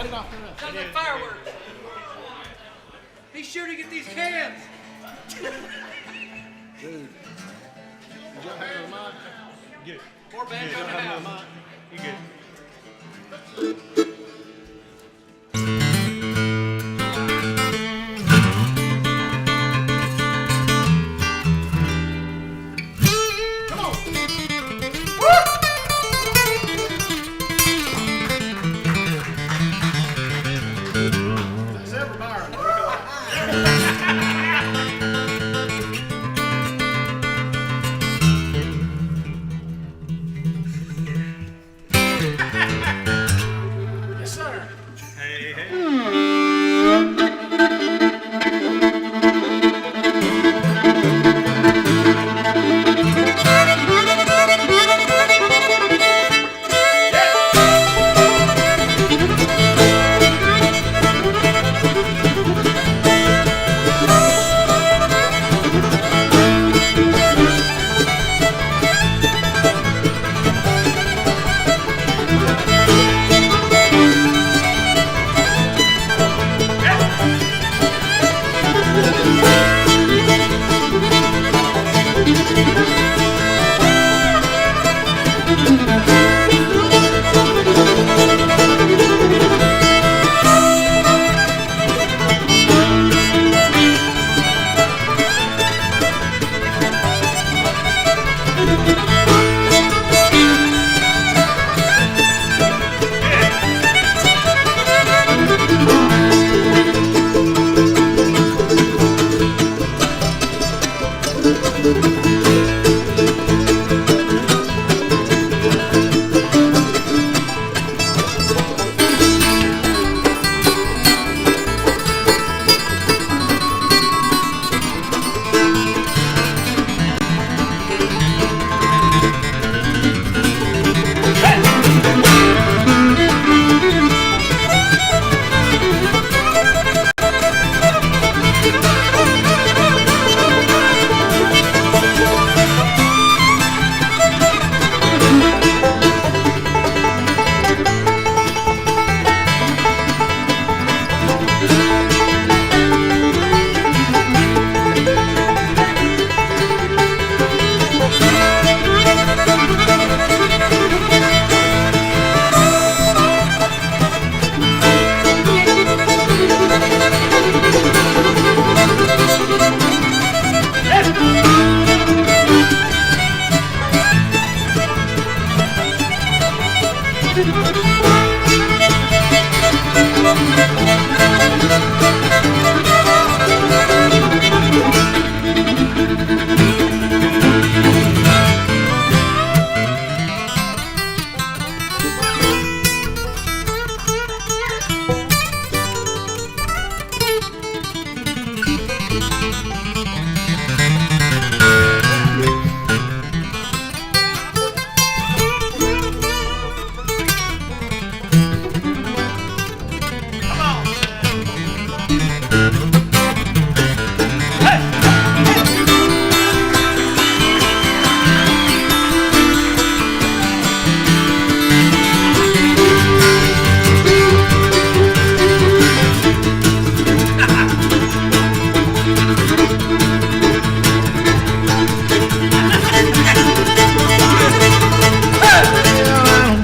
cut it off. Sounds like fireworks. Be sure to get these cans. Did y'all have a mic? Get it. More bands on the house. You get it. Yes, sir. Hey, hey.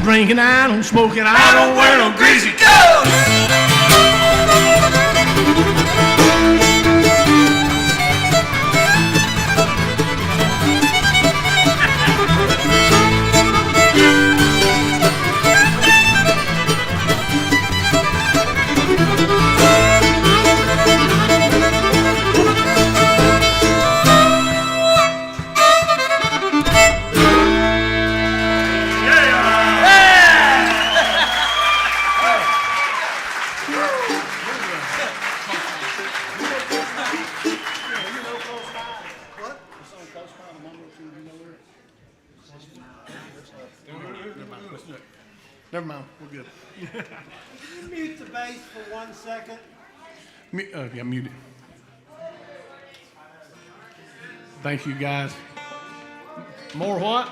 Drinking, I don't smoking, I don't wear no greasy coat. Never mind, we're good. Mute the bass for 1 second. Yeah, mute it. Thank you, guys. More what?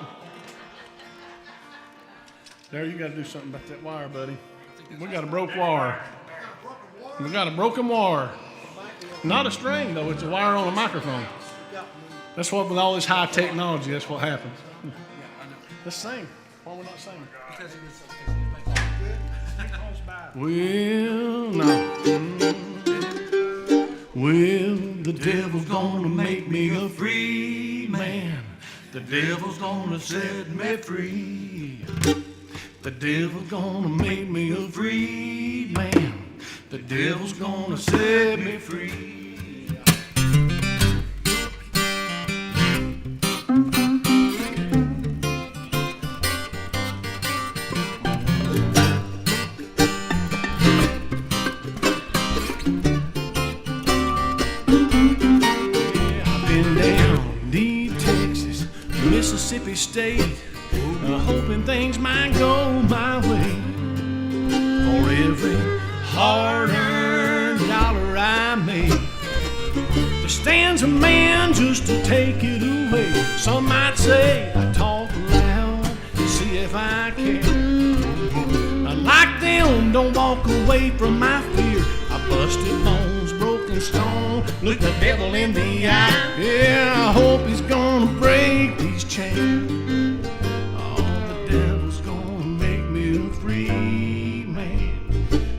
There, you got to do something about that wire, buddy. We got a broke wire. We got a broken wire. Not a string though, it's a wire on a microphone. That's what, with all this high technology, that's what happens. Let's sing. Why are we not singing? Well, no. Well, the devil's gonna make me a free man. The devil's gonna set me free. The devil's gonna make me a free man. The devil's gonna set me free. Mississippi State, hoping things might go my way. For every hard-earned dollar I make, there stands a man just to take it away. Some might say I talk loud to see if I can. Like them, don't walk away from my fear. I busted bones, broken stone, look the devil in the eye. Yeah, I hope he's gonna break these chains. Oh, the devil's gonna make me a free man.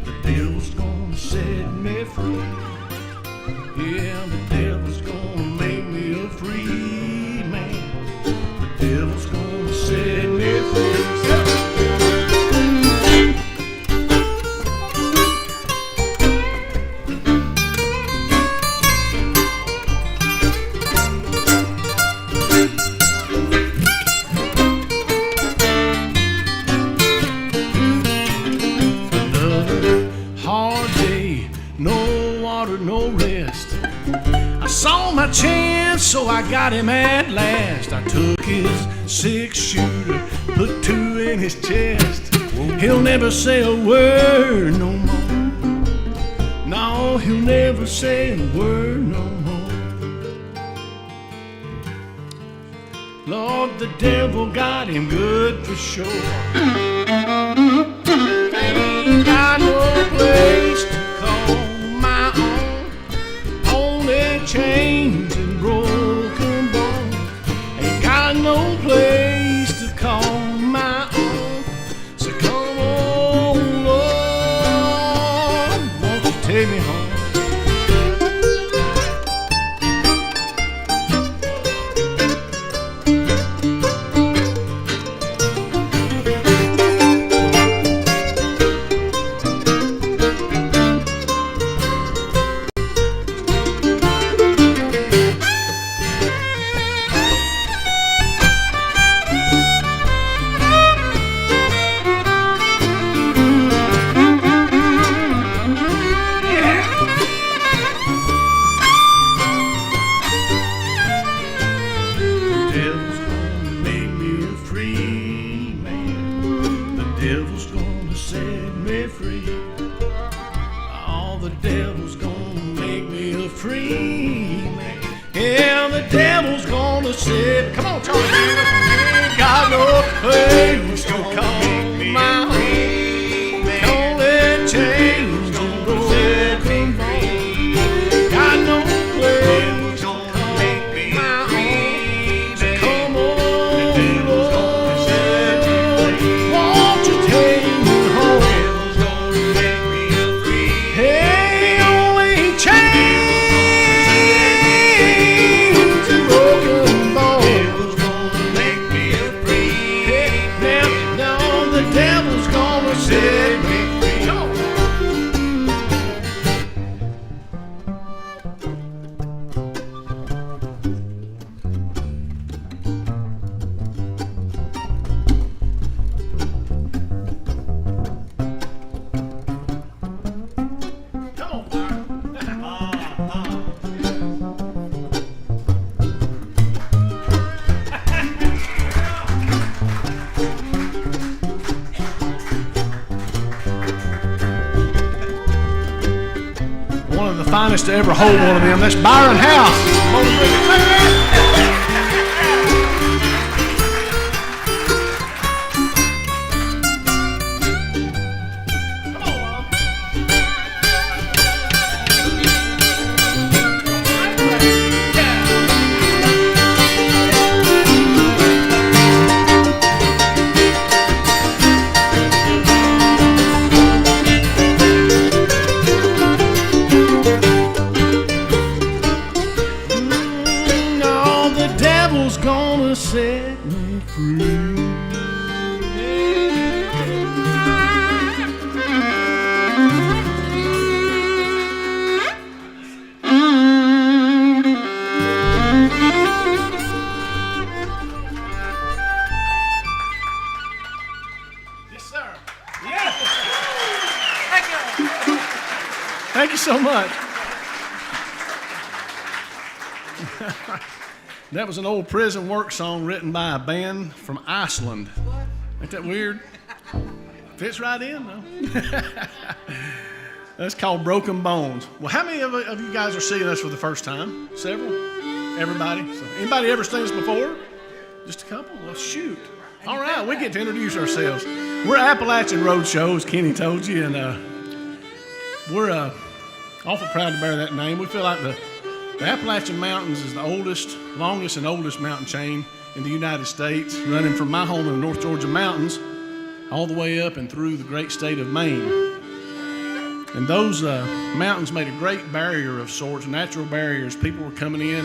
The devil's gonna set me free. Yeah, the devil's gonna make me a free man. The devil's gonna set me free. My chance, so I got him at last. I took his 6-shooter, put 2 in his chest. He'll never say a word no more. No, he'll never say a word no more. Lord, the devil got him good for sure. Ain't got no place to call my own. Only chains and broken bones. Ain't got no place to call my own. So come on, Lord, won't you take me home? Finest to ever hold one of them. That's Byron House. Come Thank you so much. That was an old prison work song written by a band from Iceland. Ain't that weird? Fits right in, though. That's called Broken Bones. Well, how many of you guys are seeing us for the first time? Several? Everybody? So, anybody ever seen us before? Just a couple? Well, shoot. All right, we get to introduce ourselves. We're Appalachian Road Show, as Kenny told you, and we're awful proud to bear that name. We feel like the Appalachian Mountains is the longest and oldest mountain chain in the United States, running from my home in the North Georgia mountains all the way up and through the great state of Maine. And those mountains made a great barrier of sorts, natural barriers. People were coming in,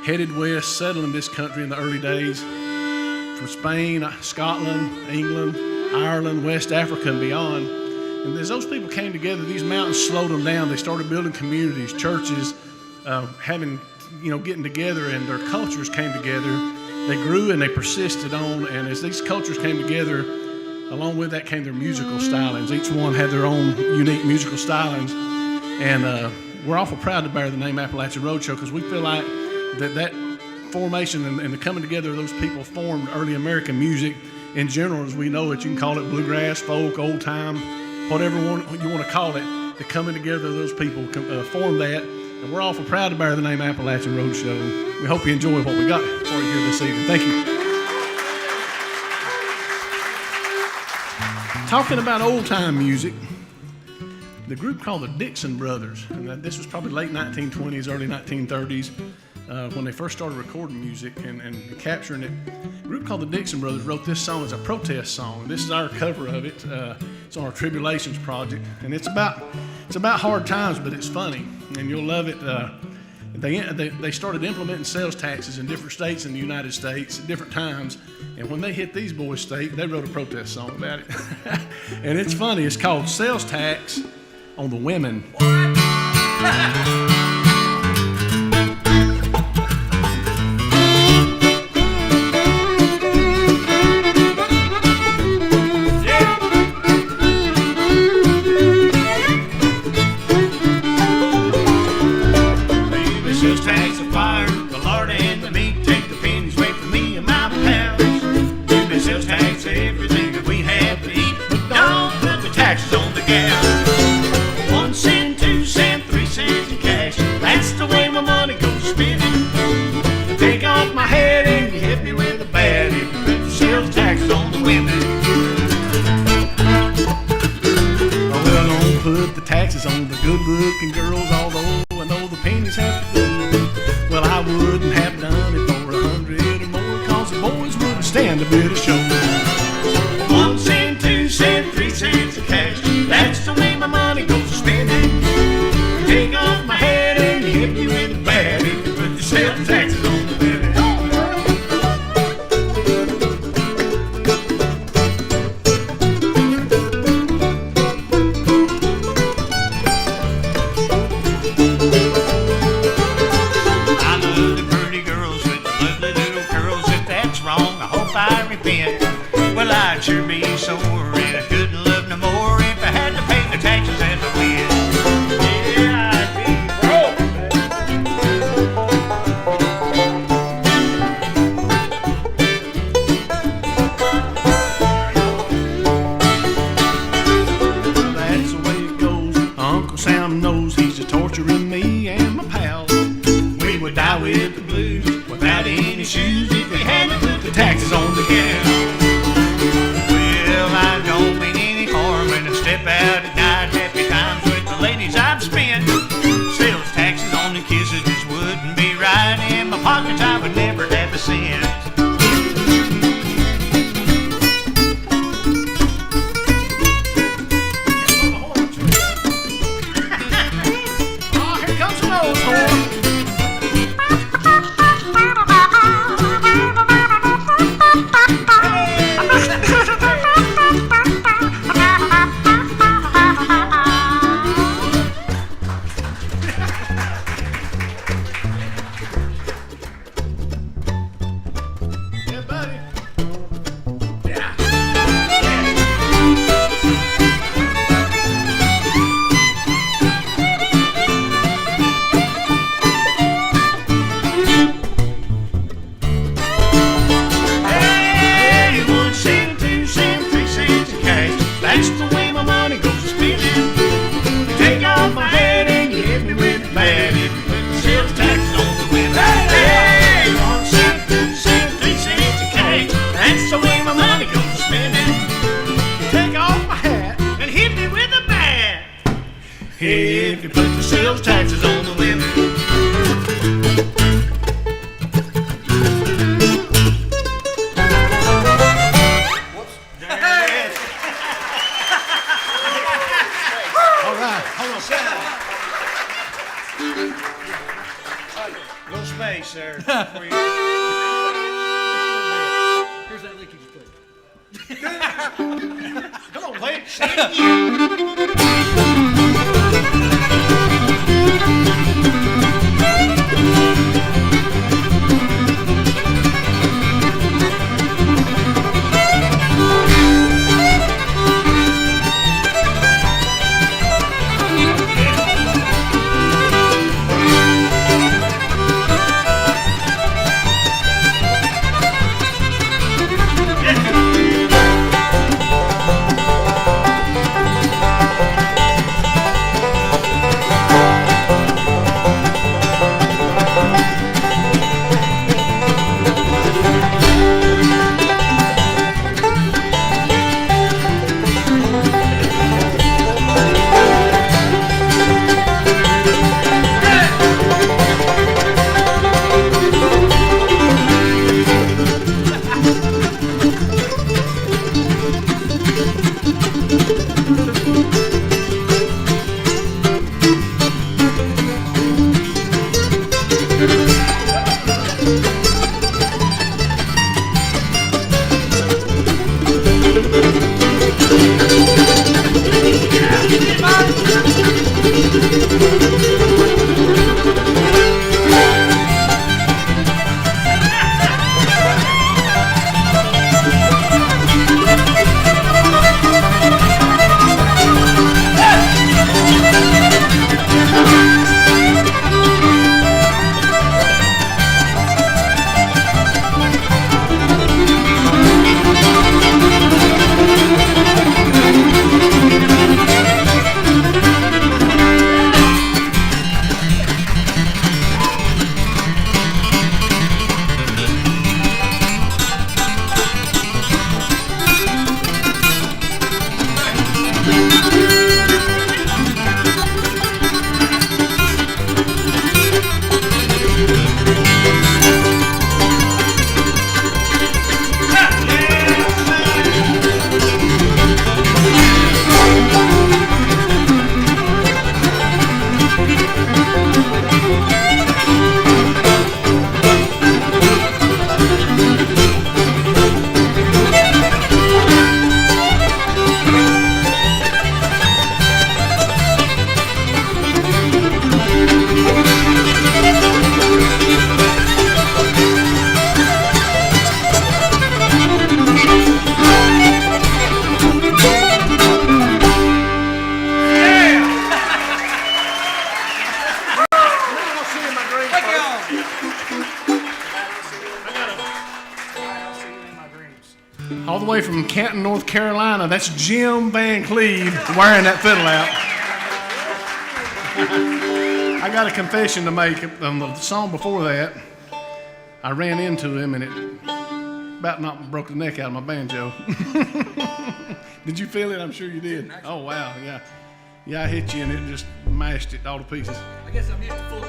headed west, settling this country in the early days from Spain, Scotland, England, Ireland, West Africa, and beyond. And as those people came together, these mountains slowed them down. They started building communities, churches, getting together, and their cultures came together. They grew and they persisted on, and as these cultures came together, along with that came their musical stylings. Each one had their own unique musical stylings, and we're awful proud to bear the name Appalachian Road Show because we feel like that formation and the coming together of those people formed early American music in general, as we know it. You can call it bluegrass, folk, old time, whatever you want to call it. The coming together of those people formed that. And we're awful proud to bear the name Appalachian Road Show. We hope you enjoy what we got for you here this evening. Thank you. Talking about old-time music, the group called the Dixon Brothers, and this was probably late 1920s, early 1930s, when they first started recording music and capturing it. A group called the Dixon Brothers wrote this song as a protest song. This is our cover of it. It's on our Tribulations project, and it's about hard times, but it's funny, and you'll love it. They started implementing sales taxes in different states in the United States at different times, and when they hit these boys' state, they wrote a protest song about it. And it's funny. It's called Sales Tax on the Women. On the good-looking girls, although I know the pennies have to go. Well, I wouldn't have done it for 100 or more, cause the boys wouldn't stand a bit of show. 1 cent, 2 cent, 3 cents of cash, that's the way my money goes to spending. Take off my hat and hit me with a bat if you put the sales taxes on the women. Well, I'd sure be sore, and I couldn't love no more if I had to pay the taxes as I win. Yeah, I'd be broke. That's the way it goes. Uncle Sam knows he's a torturing me and my pals. We would die with the blues without any shoes if we had to put the taxes on the cow. I don't mean any harm when I step out at night. Happy times with the ladies I've spent. Sales taxes on the kisses just wouldn't be right. In my pockets I would never have a cent. Oh, here comes an old horn. if you put the sales taxes on the women. All right, hold on a second. A little space there. For you. Here's that lick you just played. Come on, play it. Say it all the way from Canton, North Carolina. That's Jim Van Cleve wearing that fiddle out. I got a confession to make. On the song before that, I ran into him and it about knocked broke the neck out of my banjo. Did you feel it? I'm sure you did. Oh, wow, yeah. Yeah, I hit you and it just mashed it all to pieces. I guess I'm here at full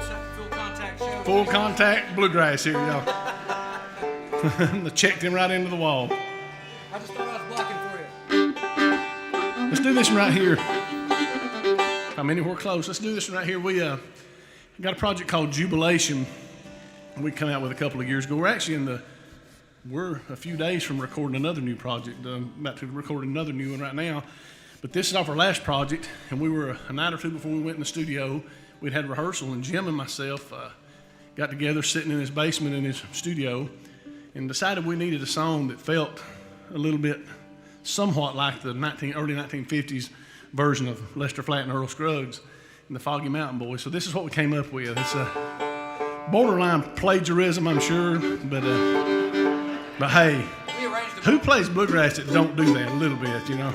contact show. Full contact bluegrass here, y'all. I checked him right into the wall. I just thought I was blocking for you. Let's do this one right here. If I'm anywhere close, let's do this one right here. We got a project called Jubilation. We come out with a couple of years ago. We're a few days from recording another new project. About to record another new one right now. But this is off our last project, and we were a night or two before we went in the studio. We'd had rehearsal, and Jim and myself got together sitting in his basement in his studio and decided we needed a song that felt a little bit somewhat like the early 1950s version of Lester Flatt and Earl Scruggs and the Foggy Mountain Boys. So this is what we came up with. It's a borderline plagiarism, I'm sure, but hey, who plays bluegrass that don't do that a little bit, you know?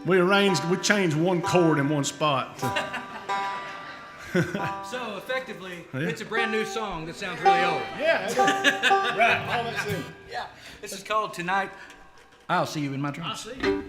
We changed one chord in one spot. So effectively, it's a brand new song that sounds really old. Yeah, right, all that's it. Yeah, this is called Tonight I'll See You in My Dreams. I'll see you.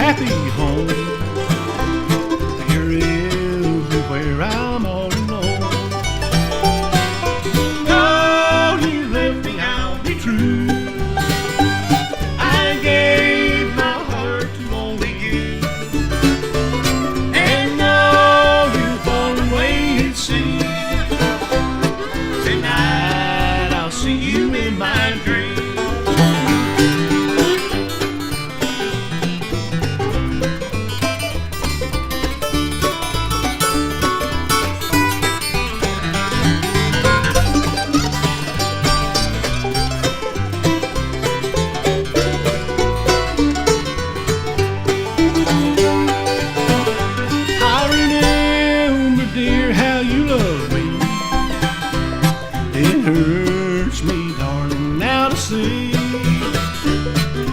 Kathy home. Here is where I'm all alone. No, you left me, I'll be true. I gave my heart to only you. And though you've fallen away at sea, tonight I'll see you in my dreams.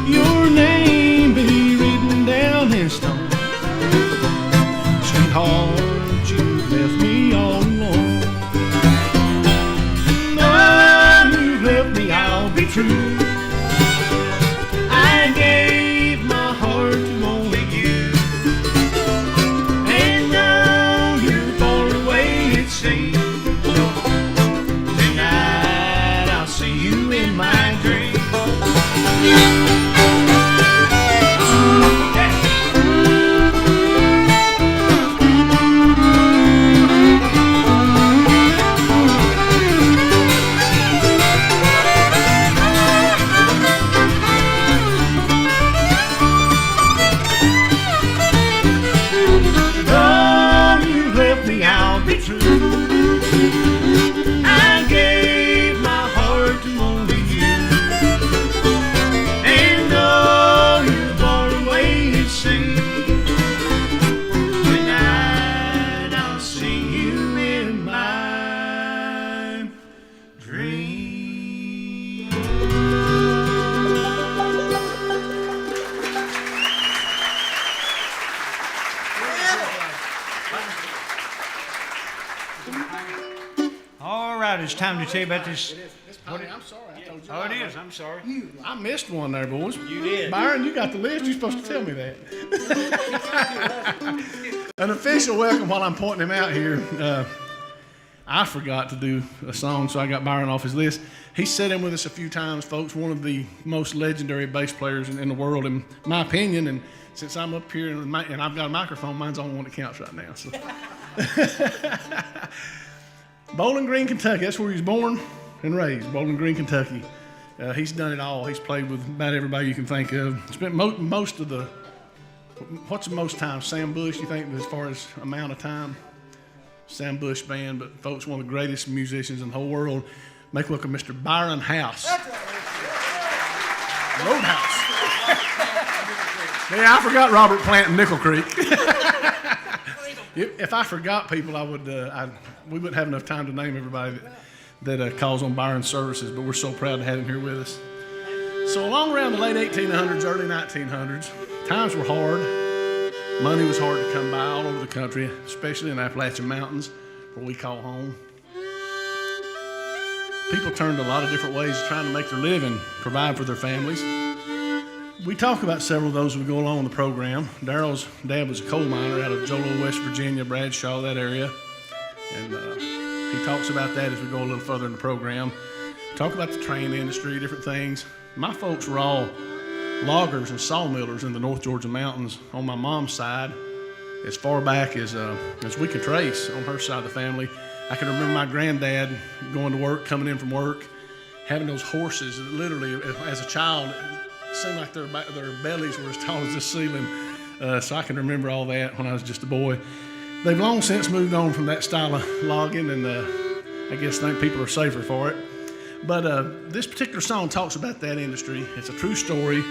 Your name be written down in stone. Sweetheart, you left me all alone. No, you left me, I'll be true. I gave my heart to only you. And now you're far away at sea. Tonight I'll see you in my dreams. It's time to tell you about this. I'm sorry, I told you. Oh, it is. I'm sorry. I missed one there, boys. You did. Byron, you got the list. You're supposed to tell me that. An official welcome while I'm pointing him out here. I forgot to do a song, so I got Byron off his list. He's sat in with us a few times, folks. One of the most legendary bass players in the world, in my opinion. And since I'm up here and I've got a microphone, mine's the only one that counts right now. So. Bowling Green, Kentucky. That's where he was born and raised. Bowling Green, Kentucky. He's done it all. He's played with about everybody you can think of. Spent most of the. What's the most time? Sam Bush, you think, as far as amount of time? Sam Bush Band, but folks, one of the greatest musicians in the whole world. Make a look at Mr. Byron House. Roadhouse. Yeah, I forgot Robert Plant and Nickel Creek. If I forgot people, I would. We wouldn't have enough time to name everybody that calls on Byron's services, but we're so proud to have him here with us. So along around the late 1800s, early 1900s, times were hard. Money was hard to come by all over the country, especially in the Appalachian Mountains, where we call home. People turned a lot of different ways trying to make their living, provide for their families. We talk about several of those as we go along in the program. Daryl's dad was a coal miner out of Jolo, West Virginia, Bradshaw, that area. And he talks about that as we go a little further in the program. Talk about the train industry, different things. My folks were all loggers and sawmillers in the North Georgia mountains on my mom's side, as far back as we could trace on her side of the family. I can remember my granddad going to work, coming in from work, having those horses that literally, as a child, it seemed like their bellies were as tall as this ceiling. So I can remember all that when I was just a boy. They've long since moved on from that style of logging, and I guess think people are safer for it. But this particular song talks about that industry. It's a true story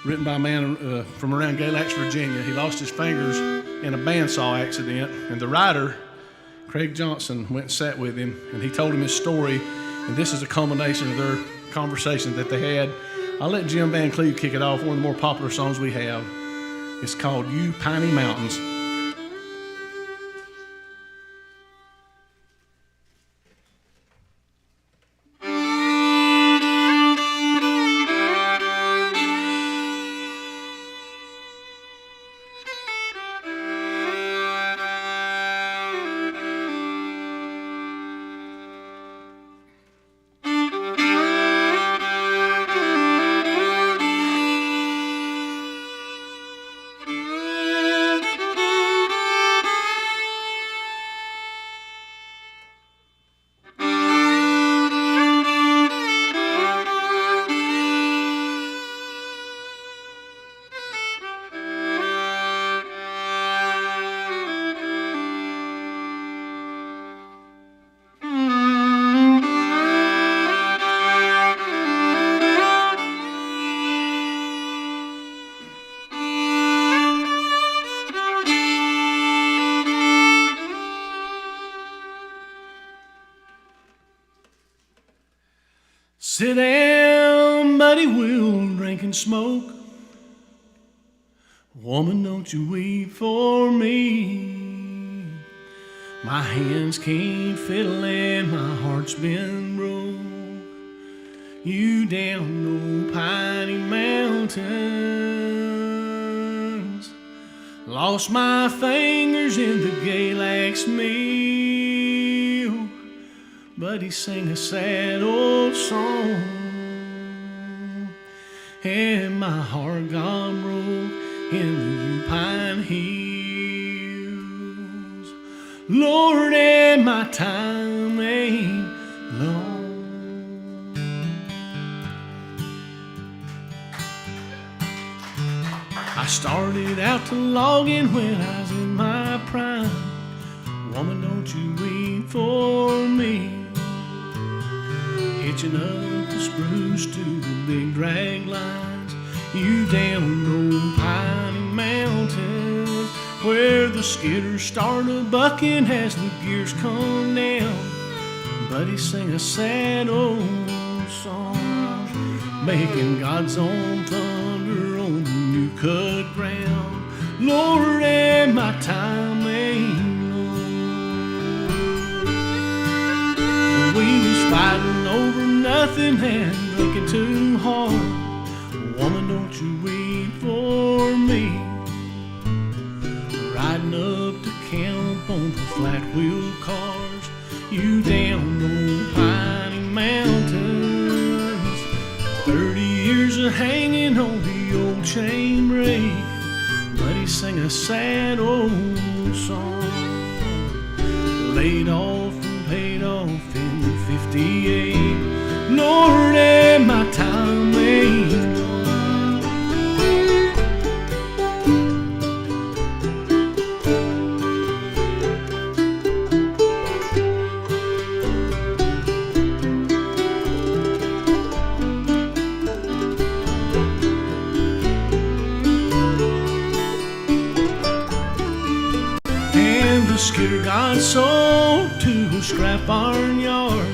written by a man from around Galax, Virginia. He lost his fingers in a bandsaw accident, and the writer, Craig Johnson, went and sat with him, and he told him his story, and this is a culmination of their conversation that they had. I'll let Jim Van Cleve kick it off, one of the more popular songs we have. It's called You Piney Mountains. Sit down, buddy, we'll drink and smoke. Woman, don't you weep for me. My hands can't fiddle and my heart's been broke. You down old piney mountains. Lost my fingers in the Galax mill. But he sang a sad old song, and my heart got broke in the Pine Hills. Lord, and my time ain't long. I started out to logging when I was in my prime. Woman, don't you weep for me. Hitching up the spruce to the big drag lines. You down old piney mountains, where the skidders start a bucking as the gears come down. Buddy sang a sad old song, making God's own thunder on the new cut ground. Lord, and my time ain't long. We was fighting over nothing and drinking too hard. Woman, don't you weep for me. Riding up to camp on the flat wheel cars. You down old piney mountains. 30 years of hanging on the old chain break. But he sang a sad old song. Laid off and paid off in 58. Lord, and my time ain't long. Skidder got sold to a scrap iron yard.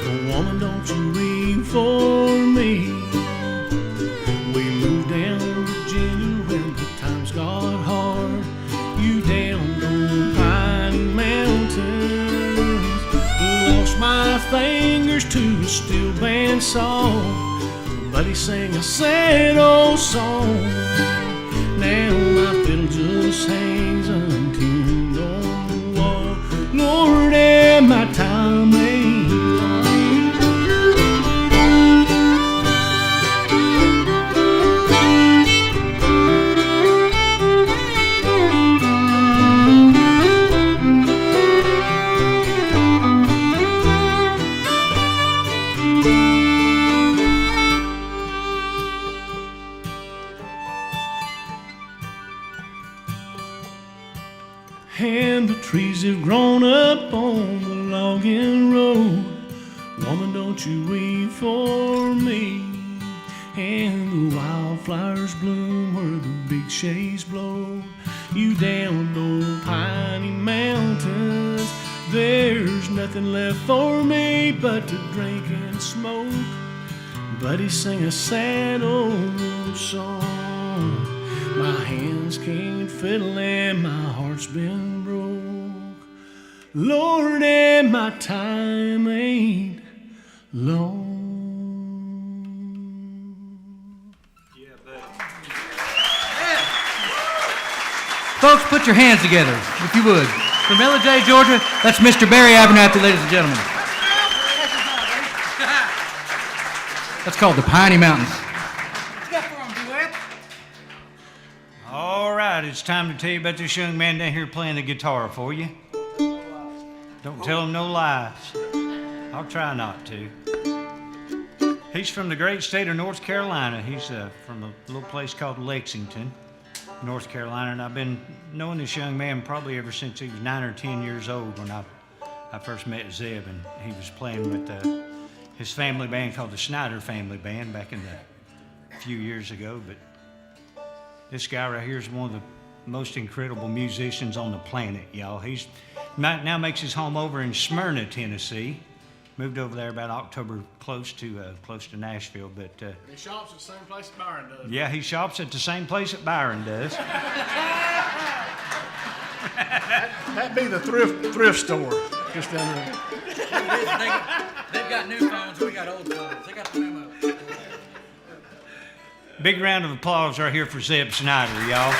Oh, woman, don't you weep for me. We moved down to Virginia when the times got hard. You down old Piney Mountains. Lost my fingers to a steel band saw. But he sang a sad old song. Now my fiddle just hangs untuned on the wall. Lord, and my time ain't long. And the trees have grown up on the logging road. Woman, don't you weep for me. And the wildflowers bloom where the big shades blow. You down old Piney Mountains. There's nothing left for me but to drink and smoke. But he sang a sad old song. My hands can't fiddle and my heart's been broke. Lord, and my time ain't long. Folks, put your hands together, if you would. From LJ, Georgia, that's Mr. Barry Abernathy, ladies and gentlemen. That's called the Piney Mountains. All right, it's time to tell you about this young man down here playing the guitar for you. Don't tell him no lies. I'll try not to. He's from the great state of North Carolina. He's from a little place called Lexington, North Carolina, and I've been knowing this young man probably ever since he was 9 or 10 years old when I first met Zeb, and he was playing with his family band called the Snyder Family Band back in a few years ago. But this guy right here is one of the most incredible musicians on the planet, y'all. He's now makes his home over in Smyrna, Tennessee, Moved over there about October, close to Nashville. But He shops at the same place that Byron does. yeah, he shops at the same place that Byron does. That'd be the thrift store, just down there. They've got new phones, we got old phones. They got the memo. Big round of applause right here for Zeb Snyder, y'all.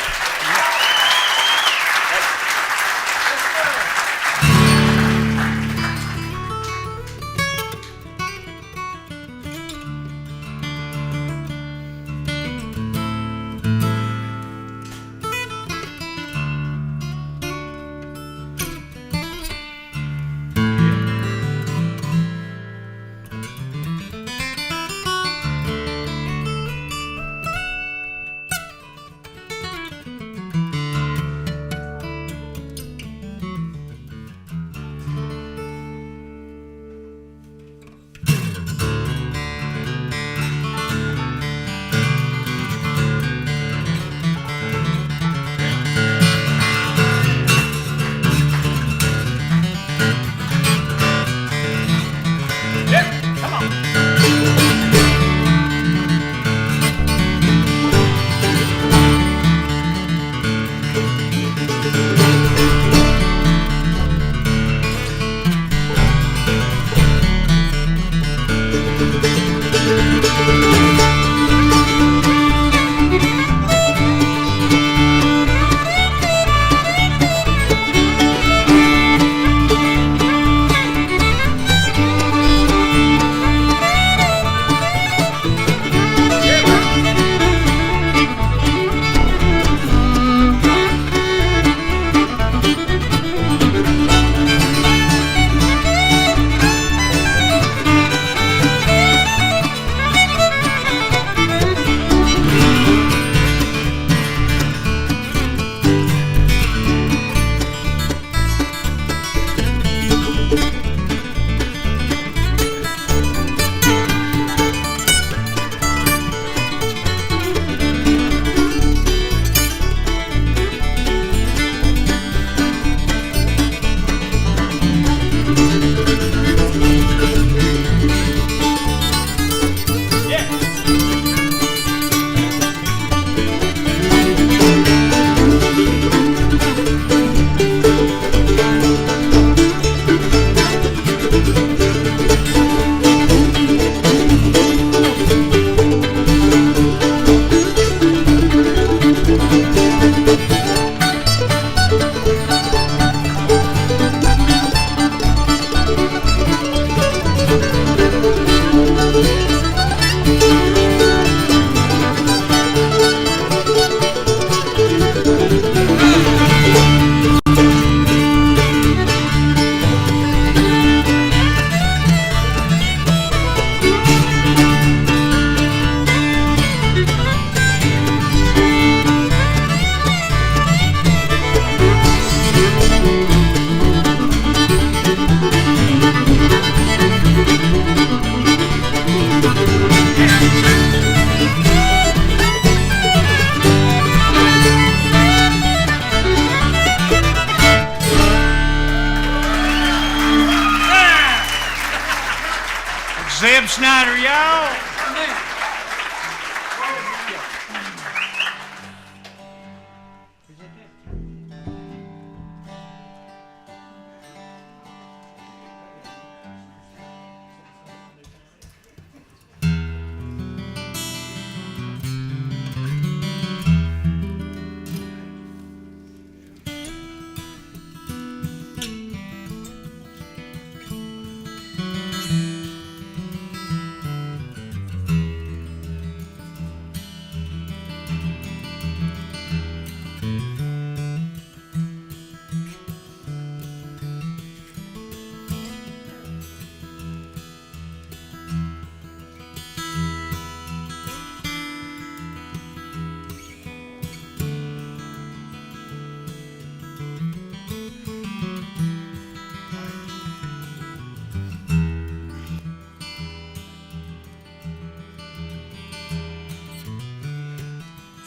Zeb Snyder, y'all.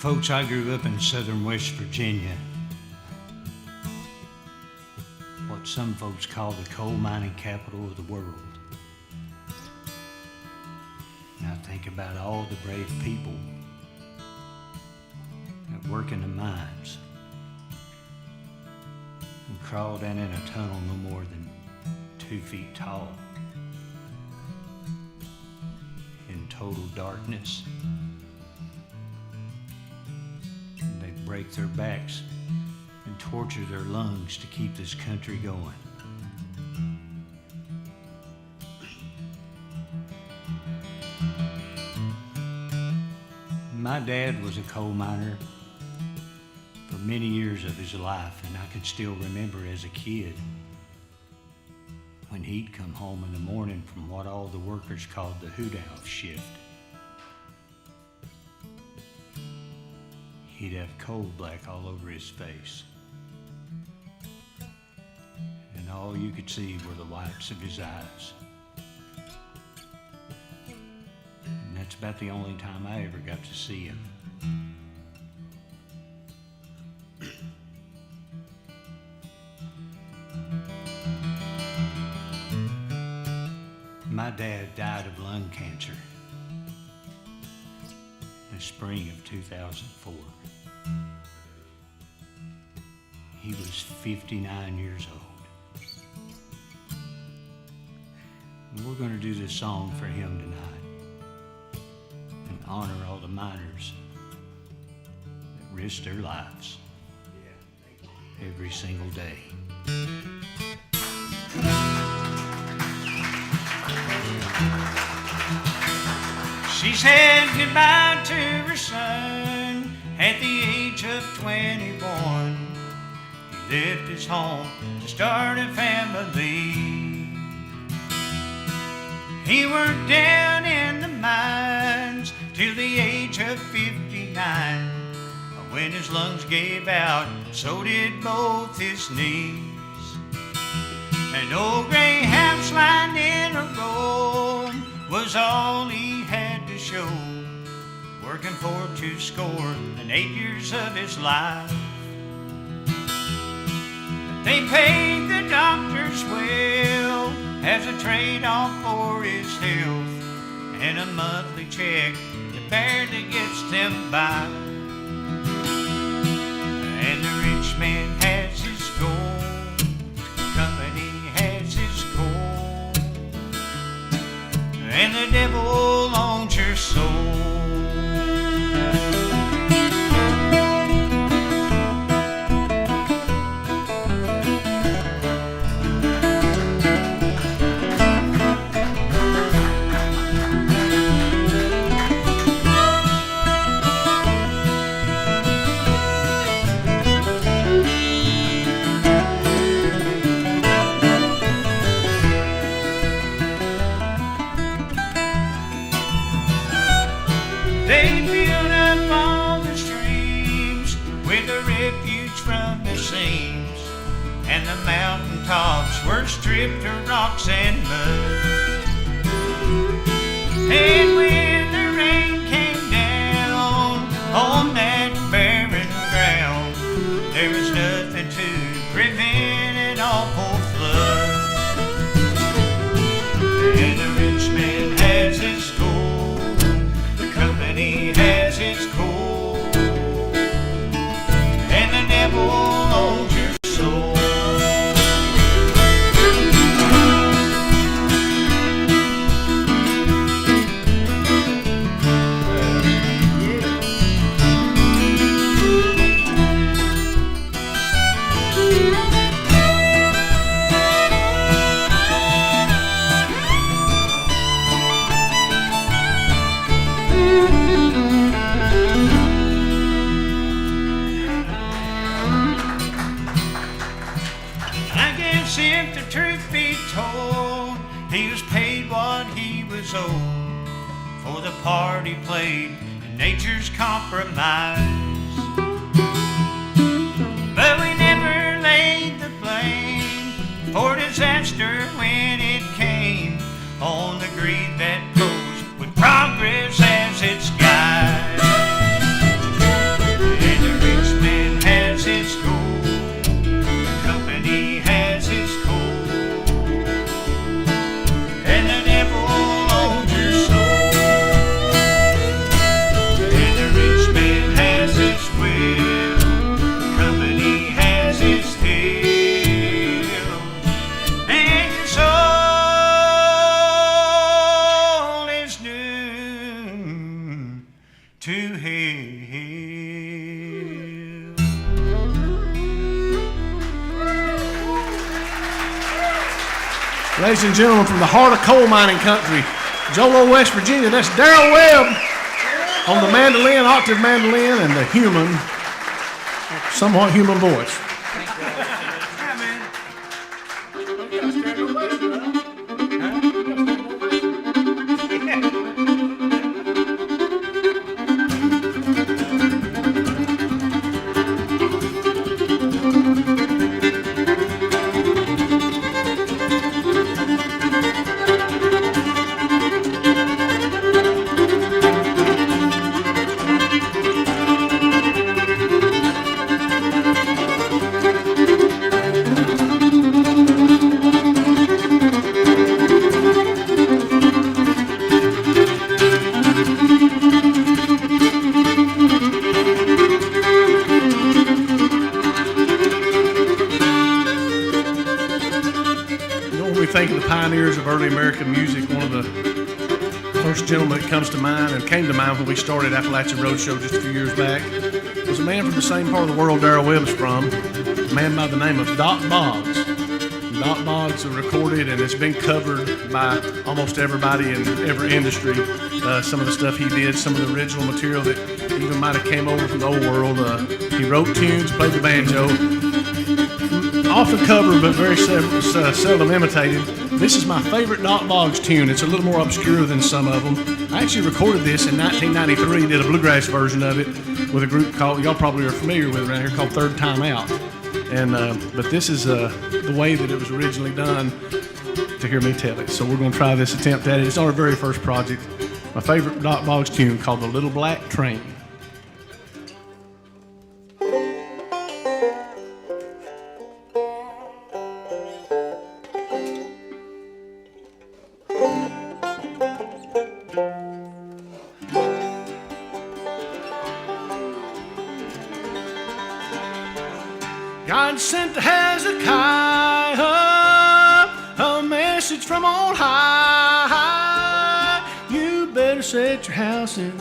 Folks, I grew up in southern West Virginia, what some folks call the coal mining capital of the world. And I think about all the brave people that work in the mines and crawl down in a tunnel no more than 2 feet tall in total darkness. And they break their backs and torture their lungs to keep this country going. My dad was a coal miner for many years of his life, and I could still remember as a kid when he'd come home in the morning from what all the workers called the hoot-owl shift. He'd have coal black all over his face, and all you could see were the whites of his eyes. And that's about the only time I ever got to see him. My dad died of lung cancer in the spring of 2004. He was 59 years old. And we're going to do this song for him tonight and honor all the miners that risk their lives every single day. She said goodbye to her son at the age of 21. He left his home to start a family. He worked down in the mines till the age of 59. When his lungs gave out, so did both his knees. An old gray house lined in a road was all he had to show, working for 208 years of his life. They paid the doctors well as a trade-off for his health, and a monthly check that barely gets them by. And the rich man has his gold, the company has his coal, and the devil owns your soul. And the mountain tops were stripped of rocks and mud. And when the rain came down on that barren ground, there was nothing to prevent an awful flood. And the rich man has his gold, the company has his coal, and the devil owns your soul. If the truth be told, he was paid what he was owed for the part he played in nature's compromise. But we never laid the blame for disaster when it came on the greed that goes with progress as its guide. And the rich man has his gold, the company has his coal, and the devil owns your soul. Ladies and gentlemen, from the heart of coal mining country, Jolo, West Virginia, that's Darrell Webb on the mandolin, octave mandolin, and the human, somewhat human voice. Think of the pioneers of early American music, one of the first gentlemen that comes to mind and came to mind when we started Appalachian Road Show just a few years back was a man from the same part of the world Darrell Webb is from, a man by the name of Doc Boggs. Doc Boggs recorded and it's been covered by almost everybody in every industry. Some of the stuff he did, some of the original material that even might have came over from the old world. He wrote tunes, played the banjo. Often covered, but very seldom imitated. This is my favorite Doc Boggs tune. It's a little more obscure than some of them. I actually recorded this in 1993, did a bluegrass version of it with a group called, y'all probably are familiar with around here, called Third Time Out. And but this is the way that it was originally done, to hear me tell it. So we're going to try this attempt at it. It's our very first project. My favorite Doc Boggs tune called The Little Black Train. God sent to Hezekiah a message from on high. You better set your house in,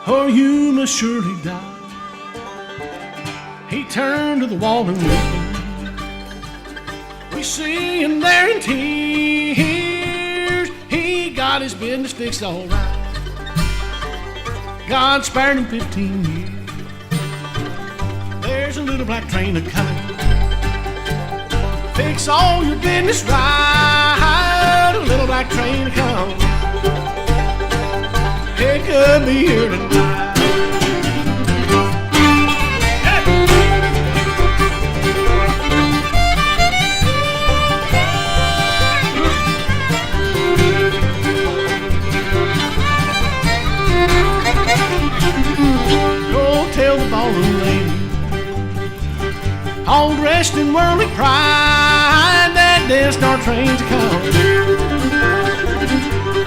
or you must surely die. He turned to the wall and wept. We see him there in tears. He got his business fixed all right. God spared him 15 years. There's a little black train a-coming. Fix all your business right. A little black train a-coming. It could be here tonight. Go tell the ballroom lady, all dressed in worldly pride, that Death Star train's coming.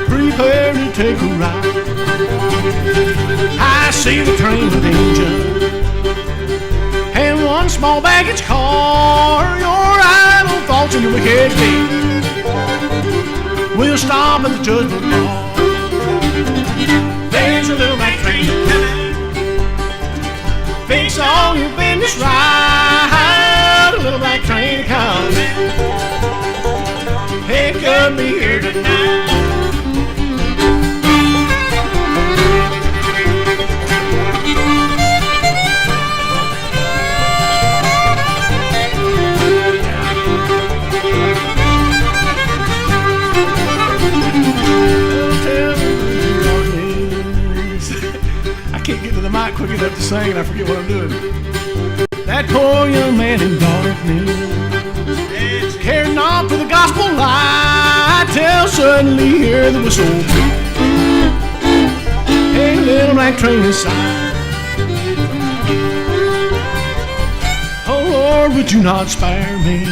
Prepare to take a ride. I see the train with engine and one small baggage car. Your idle thoughts and your wicked deeds will stop at the judgment bar. There's a little black train coming. Fix all your business right. A little black train coming. It could be here tonight. I can't get to the mic quick enough to sing and I forget what I'm doing. That poor young man in darkness, caring not for the gospel light, till suddenly hear the whistle. A little black train inside. Oh Lord, would you not spare me?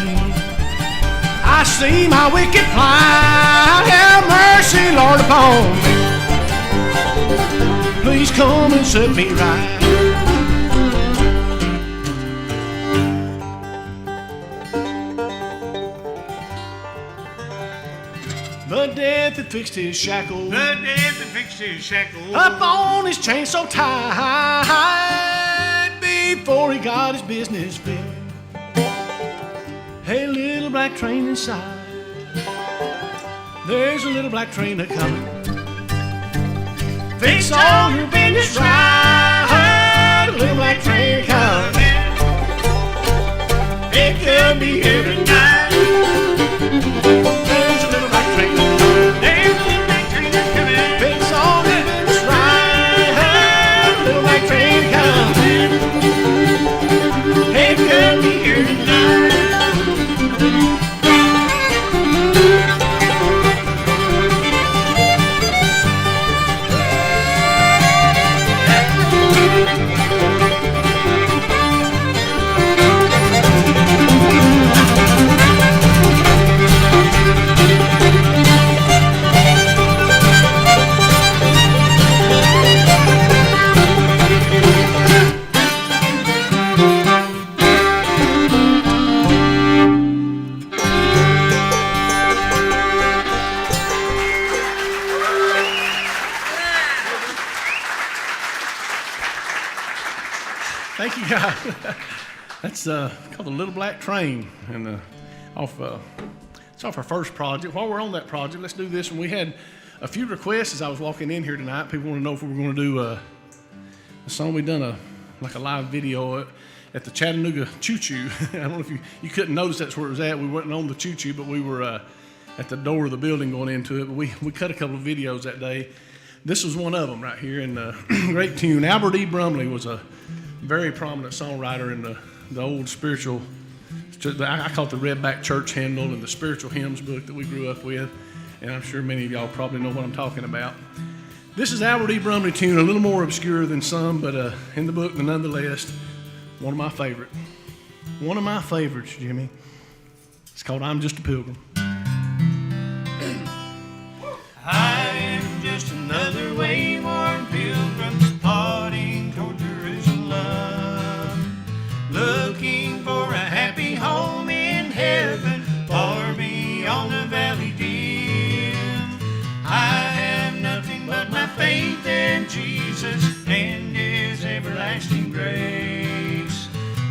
I see my wicked plight. Have mercy, Lord, upon me. Please come and set me right. But death had fixed his shackles. Up on his chain so tight before he got his business fixed. Hey, little little black train inside. There's a little black train a-comin'. Fix all your business right. A little black train a-comin'. It could be here tonight. There's a little black train a-comin'. There's a little black train a-comin'. Fix all your business right. A little black train a-comin'. It could be here tonight. Thank you, guys. That's called the Little Black Train, and it's off our first project. While we're on that project, let's do this. And we had a few requests as I was walking in here tonight. People want to know if we were going to do a song. We done a live video at the Chattanooga Choo Choo. I don't know if you couldn't notice that's where it was at. We wasn't on the Choo Choo, but we were at the door of the building going into it. But we cut a couple of videos that day. This was one of them right here, and great tune. Albert E. Brumley was a very prominent songwriter in the old spiritual, I call it the Redback Church Hymnal and the spiritual hymns book that we grew up with, and I'm sure many of y'all probably know what I'm talking about. This is Albert E. Brumley tune, a little more obscure than some, but in the book, nonetheless, one of my favorites. One of my favorites, Jimmy. It's called I'm Just a Pilgrim. I am just another wayward pilgrim, plodding toward Jerusalem, looking for a happy home in heaven, far beyond the valley dim. I have nothing but my faith in Jesus and His everlasting grace.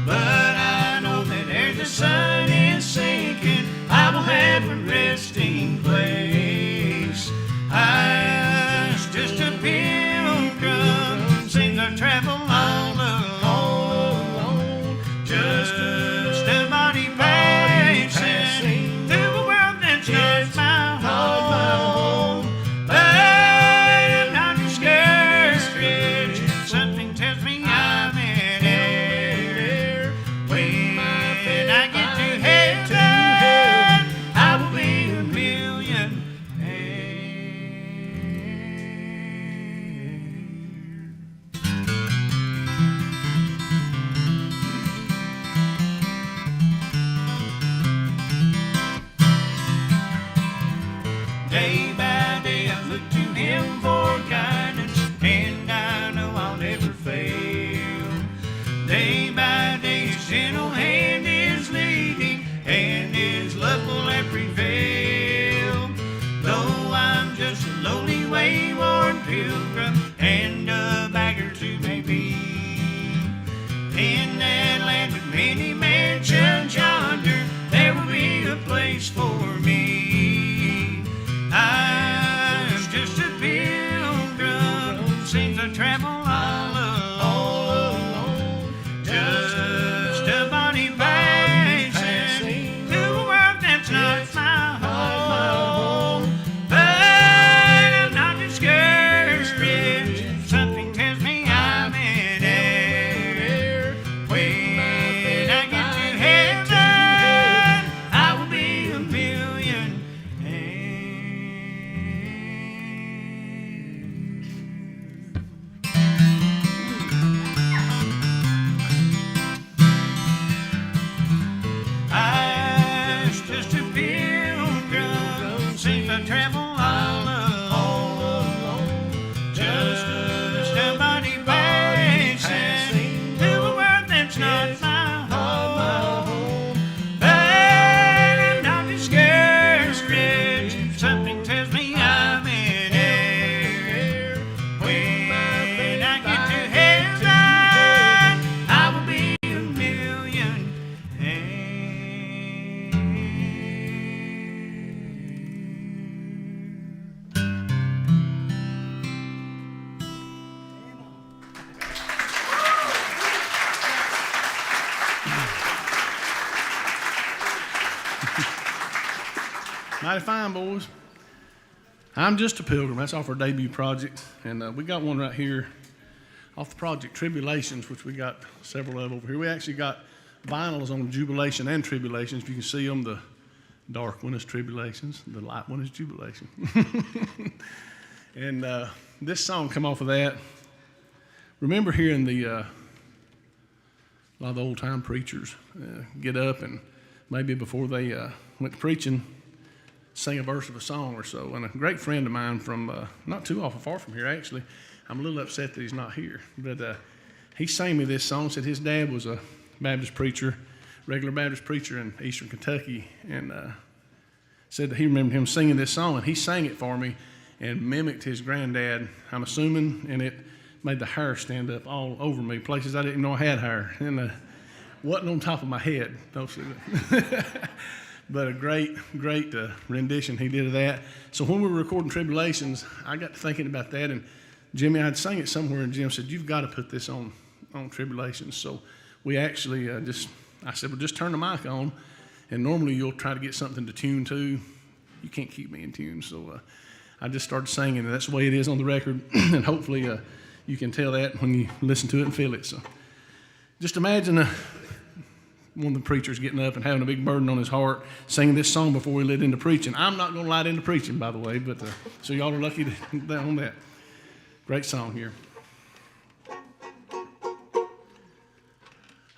But I know that ere the sun is sinking, I will have a resting place. I was just a pilgrim, seems I travel all alone, just a body passing through a world that's not my home. But I'm not discouraged, something tells me I'm in air. When I get to heaven, I will be a millionaire. Day by day I look to Him for guidance, and I know I'll never fail. Day by day His gentle hand is leading, and His love will never prevail. Though I'm just a lonely wayward pilgrim, and a beggar too may be, in that land with many mansions yonder, there will be a place for me. I was just a pilgrim, seems I travel all alone, just a body passing through a world that's not my home. But I'm not discouraged, something tells me I'm in air. When Mighty fine, boys. I'm Just a Pilgrim. That's off our debut project. And we got one right here off the project Tribulations, which we got several of over here. We actually got vinyls on Jubilation and Tribulations. If you can see them, the dark one is Tribulations, the light one is Jubilation. And this song come off of that. Remember hearing a lot of the old-time preachers get up and maybe before they went to preaching, sing a verse of a song or so. And a great friend of mine from not too awful far from here, actually, I'm a little upset that he's not here, but he sang me this song. Said his dad was a Baptist preacher, regular Baptist preacher in eastern Kentucky, and said that he remembered him singing this song, and he sang it for me and mimicked his granddad, I'm assuming, and it made the hair stand up all over me, places I didn't even know I had hair, and wasn't on top of my head. But a great rendition he did of that. So when we were recording Tribulations, I got to thinking about that, and Jimmy, I'd sang it somewhere, and Jim said, you've got to put this on Tribulations. So we actually I said, well, just turn the mic on, and normally you'll try to get something to tune to. You can't keep me in tune, so I just started singing, and that's the way it is on the record, and hopefully you can tell that when you listen to it and feel it. So just imagine one of the preachers getting up and having a big burden on his heart, singing this song before we led into preaching. I'm not going to light into preaching, by the way, but so y'all are lucky on that. Great song here.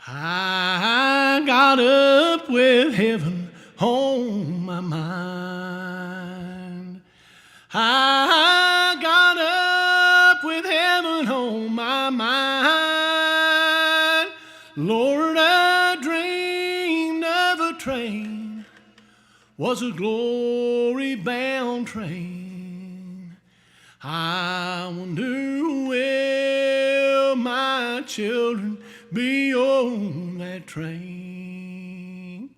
I got up with heaven on my mind. I got up with heaven on my mind. Lord, I dreamed of a train, was a glory-bound train. I wonder, will my children be on that train?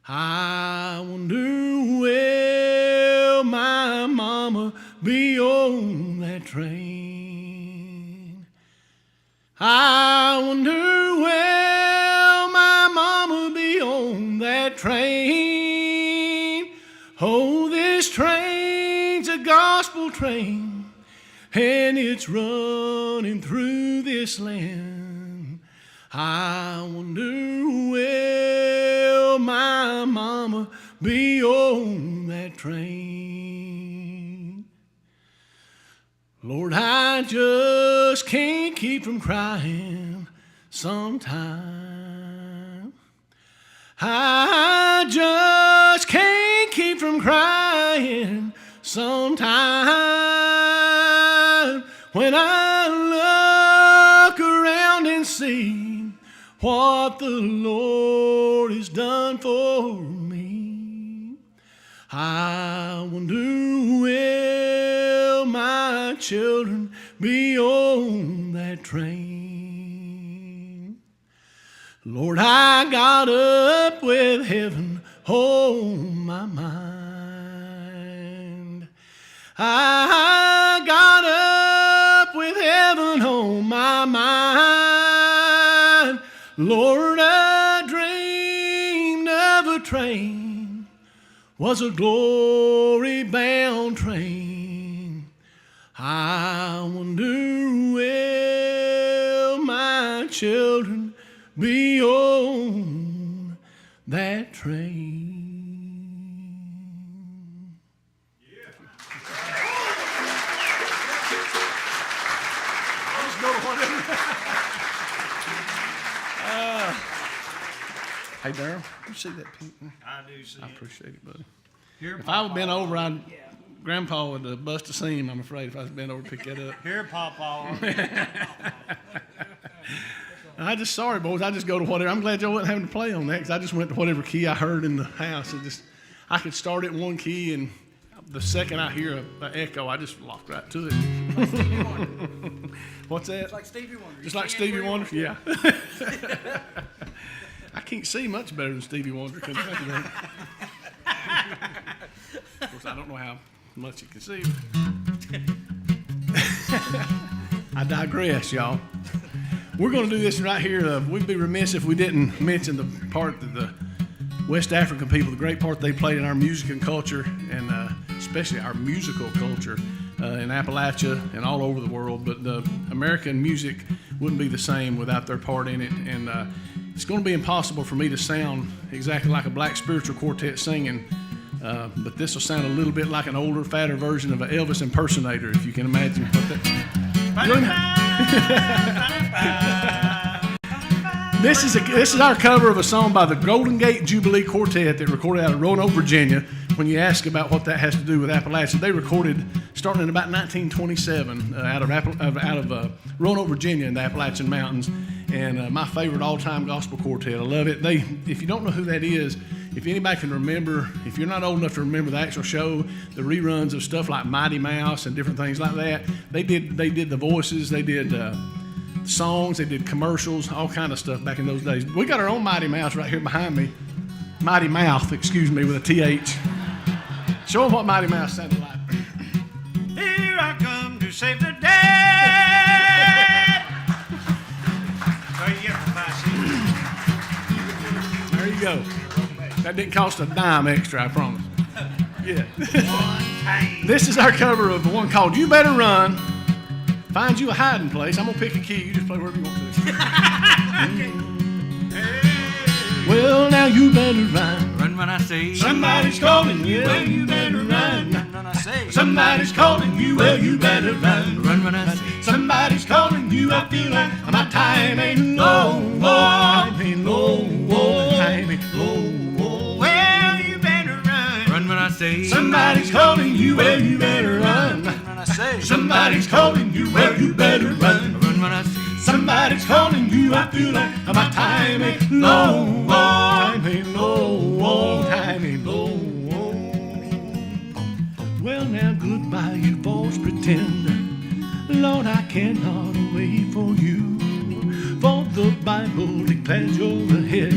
I wonder, will my mama be on that train? I wonder, will my mama be on that train? Oh, this train's a gospel train, and it's running through this land. I wonder, will my mama be on that train? Lord, I just can't keep from crying sometime. I just can't keep from crying sometime when I look around and see what the Lord has done for me. I wonder, will my children be on that train? Lord, I got up with heaven on my mind. I got up with heaven on my mind. Lord, I dreamed of a train, was a glory-bound train. I wonder, will my children be on that train? Hey, Darryl, you see that pink one? I do see I it. appreciate it, buddy. Here, If I would have been over, Grandpa would bust a seam, I'm afraid, if I was been over to pick that up. Here, Papa. Sorry, boys, I just go to whatever. I'm glad y'all wasn't having to play on that, because I just went to whatever key I heard in the house. I could start at one key, and the second I hear an echo, I just lock right to it. What's that? It's like Stevie Wonder. Just like Stevie Wonder? Yeah. I can't see much better than Stevie Wonder. Of course, I don't know how much you can see. I digress, y'all. We're going to do this right here. We'd be remiss if we didn't mention the part that the West African people, the great part they played in our music and culture, and especially our musical culture in Appalachia and all over the world. But the American music wouldn't be the same without their part in it. And it's going to be impossible for me to sound exactly like a black spiritual quartet singing, but this will sound a little bit like an older, fatter version of an Elvis impersonator, if you can imagine what that. This is our cover of a song by the Golden Gate Jubilee Quartet that recorded out of Roanoke, Virginia. When you ask about what that has to do with Appalachia, they recorded starting in about 1927 out of Roanoke, Virginia, in the Appalachian Mountains. And my favorite all-time gospel quartet. I love it. If you don't know who that is, if anybody can remember, if you're not old enough to remember the actual show, the reruns of stuff like Mighty Mouse and different things like that, they did the voices, they did songs, they did commercials, all kind of stuff back in those days. We got our own Mighty Mouse right here behind me. Mighty Mouth, excuse me, with a TH. Show them what Mighty Mouse sounded like. Here I come to save the day. There you go. That didn't cost a dime extra, I promise. Yeah. This is our cover of the one called You Better Run. Find you a hiding place. I'm going to pick a key. You just play wherever you want to. Well, now you better run. Run when I say Somebody's calling you. Well, you better run. Run when I say Somebody's calling you. Well, you better run. Run when I say Somebody's calling you. I feel like my time ain't no more. Time ain't no more. Time ain't no more. Well, you better run. Run when I say Somebody's calling you. Well, you better run. Run when I say Somebody's calling you. Well, you better run. Run when I say Somebody's calling you. I feel like my time ain't no more. Time ain't no more. Time ain't no more. Well, now goodbye, you false pretender. Lord, I cannot wait for you. For the Bible declares you're the head,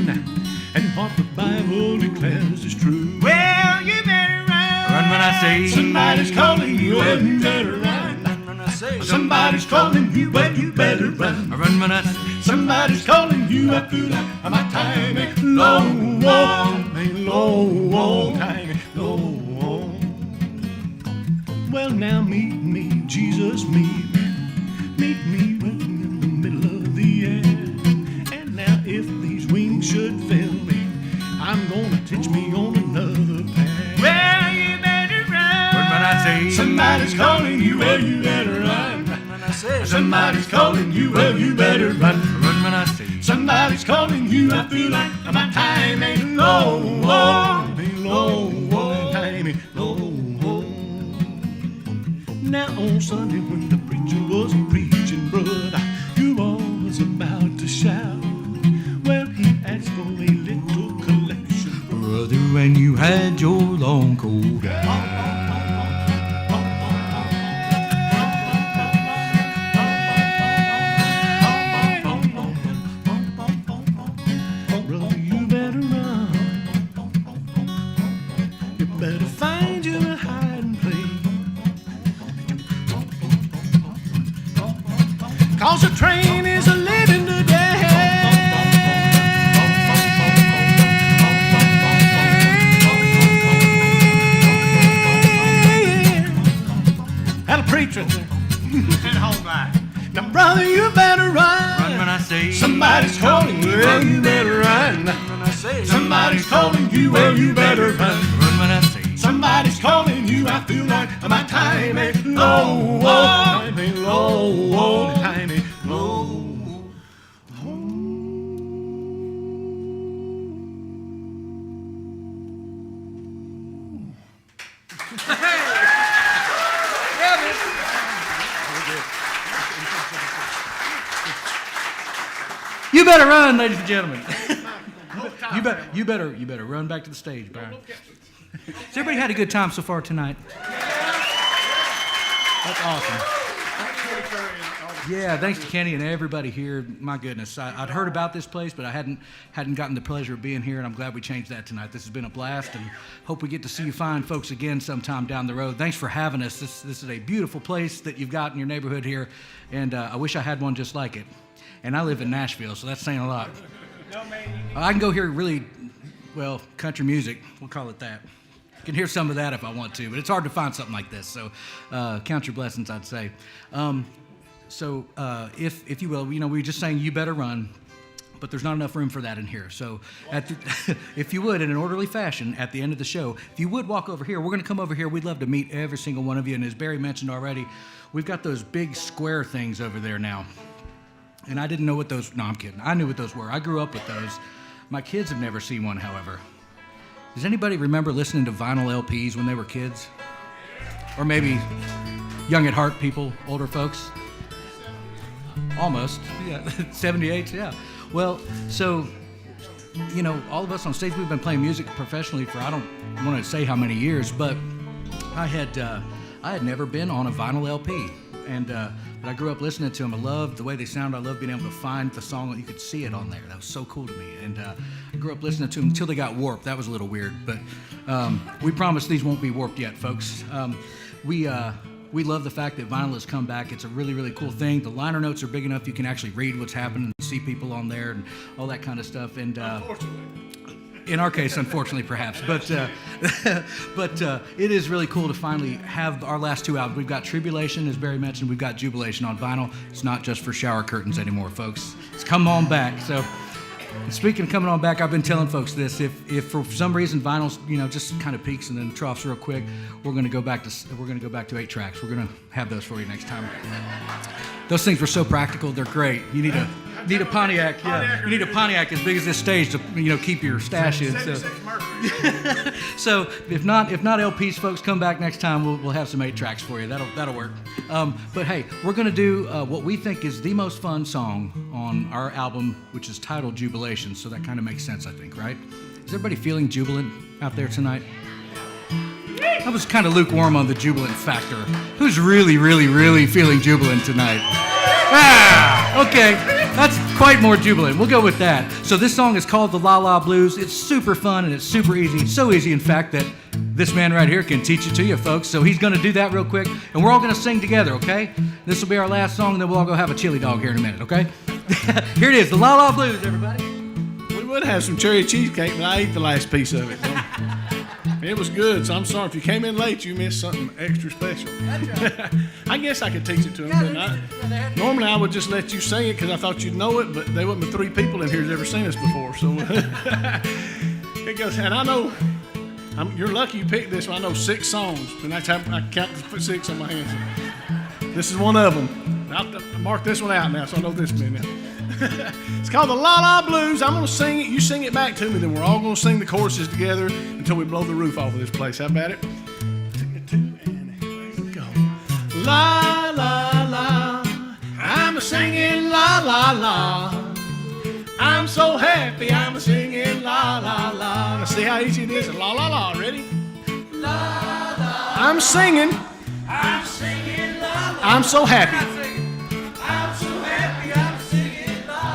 and what the Bible declares is true. Well, you better run. Run when I say Somebody's calling you. Well, you better run. Run when I say Somebody's calling you. Well, you better run. Run when I say Somebody's calling you. I feel like my time ain't low. Time ain't low. Time ain't low. Well, now meet me, Jesus, meet me. Meet me right in the middle of the air. And now if these wings should fail me, I'm gonna teach me on another path. Well, you better run. Run when I say Somebody's calling you. Well, you better run. Run when I say Somebody's calling you. Well, you better run. Run when I say Somebody's calling you. I feel like my time ain't low. Time ain't low. Time ain't low. Now on Sunday when the preacher was preaching, brother, you was about to shout. Well, he asked for a little collection, brother, when you had your long coat out. Brother, you better run. You better find you a hiding place. 'Cause the train is a living today. Had a preacher there. Hold back. Now, brother, you better run. Run when I say Somebody's calling you. Well, you better run. Run when I say Somebody's calling you. Well, you better run. Run when I say Somebody's calling you. I feel like my time ain't low. Time ain't low. Time ain't low. You better run, ladies and gentlemen. You better run back to the stage, Byron. Has everybody had a good time so far tonight? That's awesome. Yeah, thanks to Kenny and everybody here. My goodness, I'd heard about this place, but I hadn't gotten the pleasure of being here, and I'm glad we changed that tonight. This has been a blast, and hope we get to see you fine folks again sometime down the road. Thanks for having us. This is a beautiful place that you've got in your neighborhood here, and I wish I had one just like it. And I live in Nashville, so that's saying a lot. I can go here really well, country music, we'll call it that. You can hear some of that if I want to, but it's hard to find something like this. So count your blessings, I'd say. If you will, we were just saying You Better Run, but there's not enough room for that in here. So if you would, in an orderly fashion, at the end of the show, if you would walk over here, we're going to come over here. We'd love to meet every single one of you. And as Barry mentioned already, we've got those big square things over there now. And I didn't know what those, no, I'm kidding. I knew what those were. I grew up with those. My kids have never seen one, however. Does anybody remember listening to vinyl LPs when they were kids? Or maybe young at heart people, older folks? Almost, yeah, 78, yeah. Well, so, all of us on stage, we've been playing music professionally for, I don't want to say how many years, but I had never been on a vinyl LP. But I grew up listening to them. I loved the way they sounded. I loved being able to find the song. You could see it on there. That was so cool to me. And I grew up listening to them until they got warped. That was a little weird. But we promise these won't be warped yet, folks. We love the fact that vinyl has come back. It's a really, really cool thing. The liner notes are big enough you can actually read what's happening and see people on there and all that kind of stuff. And in our case, unfortunately, perhaps. But it is really cool to finally have our last two albums. We've got Tribulation, as Barry mentioned. We've got Jubilation on vinyl. It's not just for shower curtains anymore, folks. It's come on back. So, speaking of coming on back, I've been telling folks this. If for some reason vinyl's just kind of peaks and then troughs real quick, we're going to go back to 8 tracks. We're going to have those for you next time. Those things were so practical. They're great. You need a Pontiac. Yeah, you need a Pontiac as big as this stage to keep your stash in. So if not LPs, folks, come back next time. We'll have some 8 tracks for you. That'll work. But hey, we're gonna do what we think is the most fun song on our album, which is titled Jubilation. So that kind of makes sense, I think, right? Is everybody feeling jubilant out there tonight? I was kind of lukewarm on the jubilant factor. Who's really, really, really feeling jubilant tonight? Okay, that's quite more jubilant. We'll go with that. So this song is called The La La Blues. It's super fun and it's super easy. It's so easy, in fact, that this man right here can teach it to you, folks. So he's going to do that real quick, and we're all going to sing together, okay? This will be our last song, and then we'll all go have a chili dog here in a minute, okay? Here it is, The La La Blues, everybody. We would have some cherry cheesecake, but I ate the last piece of it. It was good, so I'm sorry. If you came in late, you missed something extra special. That's right. I guess I could teach it to them, couldn't I? Normally, I would just let you sing it because I thought you'd know it, but there wasn't 3 people in here who's ever seen this before. So it goes, and I know, you're lucky you picked this one. I know 6 songs, and I count 6 on my hands. This is one of them. I'll mark this one out now, so I know this one now. It's called The La La Blues. I'm going to sing it. You sing it back to me. Then we're all going to sing the choruses together until we blow the roof off of this place. How about it? 2 and here we go. La, la, la. I'm a-singing la, la, la. I'm so happy I'm a-singing la, la, la. Now see how easy it is? La, la, la. Ready? La, la. I'm singing. I'm singing la, la. I'm so happy.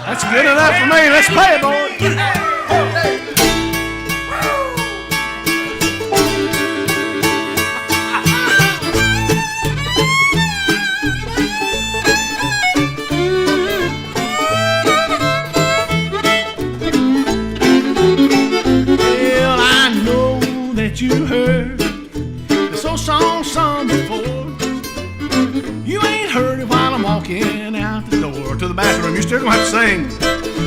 That's good enough for me. Let's play it, boys. Well, I know that you heard this old song sung before. You ain't heard it while I'm walking out the door to the bathroom. You're still gonna have to sing.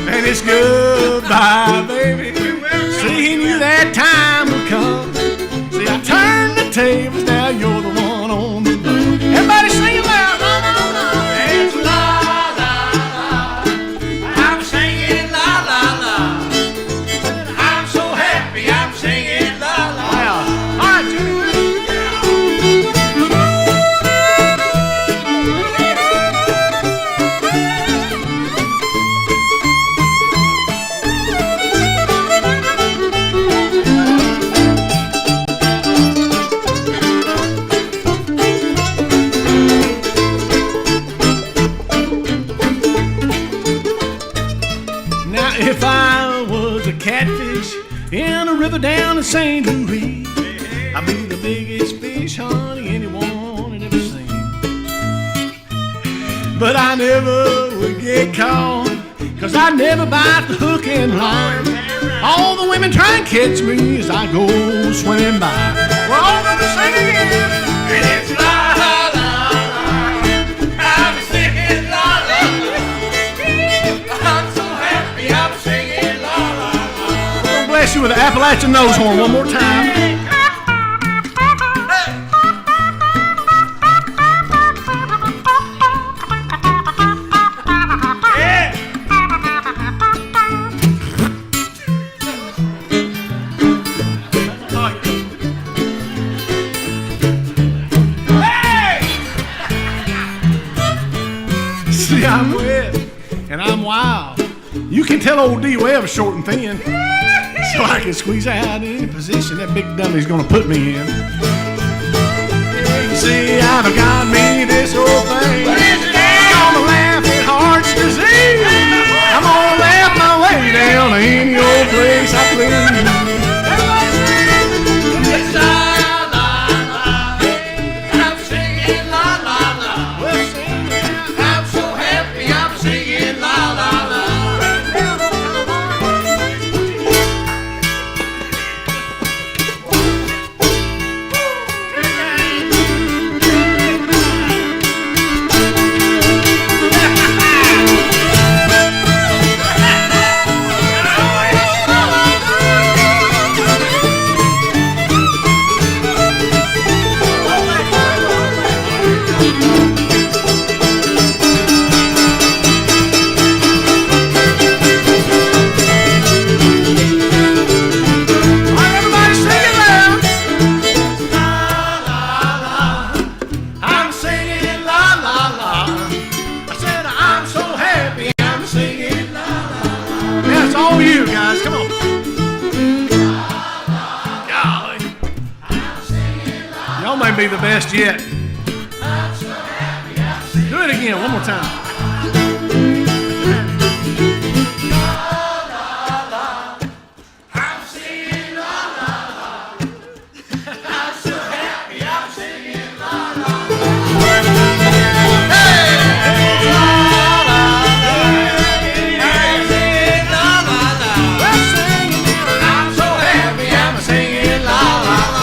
And it's goodbye, baby. See, knew that time would come. See, I turned the tables, now you're the one on the blow. Everybody sing it loud. La, la, la. It's la, la, la. I'm singing la, la, la. I'm so happy I'm singing la, la, la. All right, Jimmy. If I was a catfish in a river down in St. Louis, I'd be the biggest fish, honey, anyone had ever seen. But I never would get caught, 'cause I never bite the hook and line. All the women try and catch me as I go swimming by. We're all gonna sing again. And it's la la la la. I'm singing la la la. I'm so happy I'm singing la la la. Lord bless you with the Appalachian nose horn one more time. See, I'm wet and I'm wild. You can tell old D Webb's short and thin, so I can squeeze out in any position that big dummy's gonna put me in. See, I've got me this old thing. I'm gonna laugh at heart's disease. I'm gonna laugh my way down to any old place I please. Be the best yet. Do it again, one more time. I'm singing la la la. I'm so happy I'm singing la la la. Hey! La la la. I'm singing la la la. I'm so happy I'm singing la la la.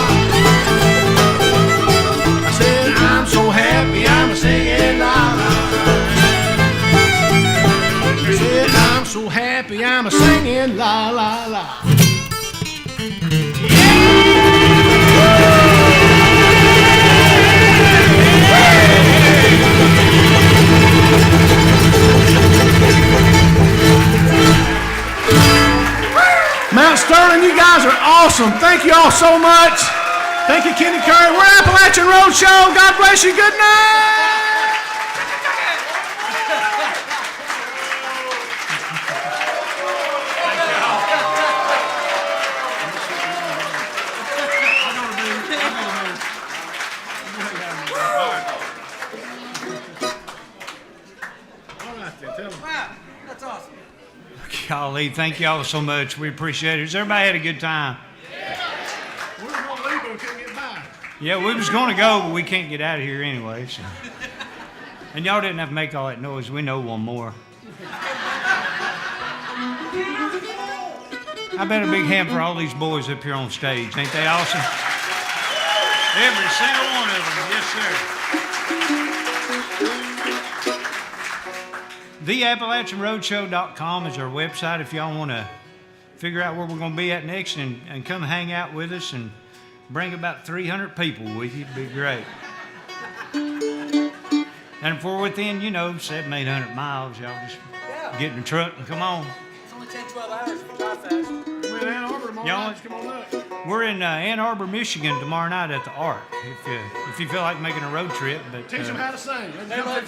I'm singing la la. Said I'm so happy I'm singing la la la. Mount Sterling, you guys are awesome. Thank you all so much. Thank you, Kenny Curry. We're Appalachian Road Show. God bless you. Good night. Wow, that's awesome. Golly, thank y'all so much. We appreciate it. Has everybody had a good time? We were going to leave, but we couldn't get by. Yeah, we was going to go, but we can't get out of here anyway. So. And y'all didn't have to make all that noise. We know one more. I bet a big hand for all these boys up here on stage. Ain't they awesome? Every single one of them. Yes, sir. TheAppalachianRoadshow.com is our website if y'all want to figure out where we're going to be at next and come hang out with us and bring about 300 people with you. It'd be great. And if we're within, 700, 800 miles, y'all just get in the truck and come on. It's only 10, 12 hours if you drive fast. We're in Ann Arbor tomorrow night. Come on up. We're in Ann Arbor, Michigan tomorrow night at the Ark. If you feel like making a road trip, but teach them how to sing. They love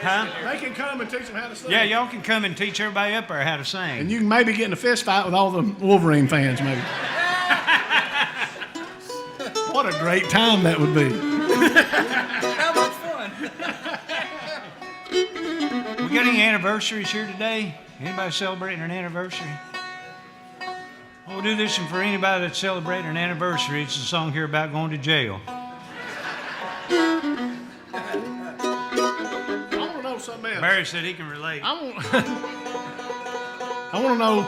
huh? They can come and teach them how to sing. Yeah, y'all can come and teach everybody up there how to sing. And you can maybe get in a fist fight with all the Wolverine fans, maybe. What a great time that would be. How much fun? We got any anniversaries here today? Anybody celebrating an anniversary? We'll do this one for anybody that's celebrating an anniversary. It's a song here about going to jail. I want to know something else. Barry said he can relate. I want to know,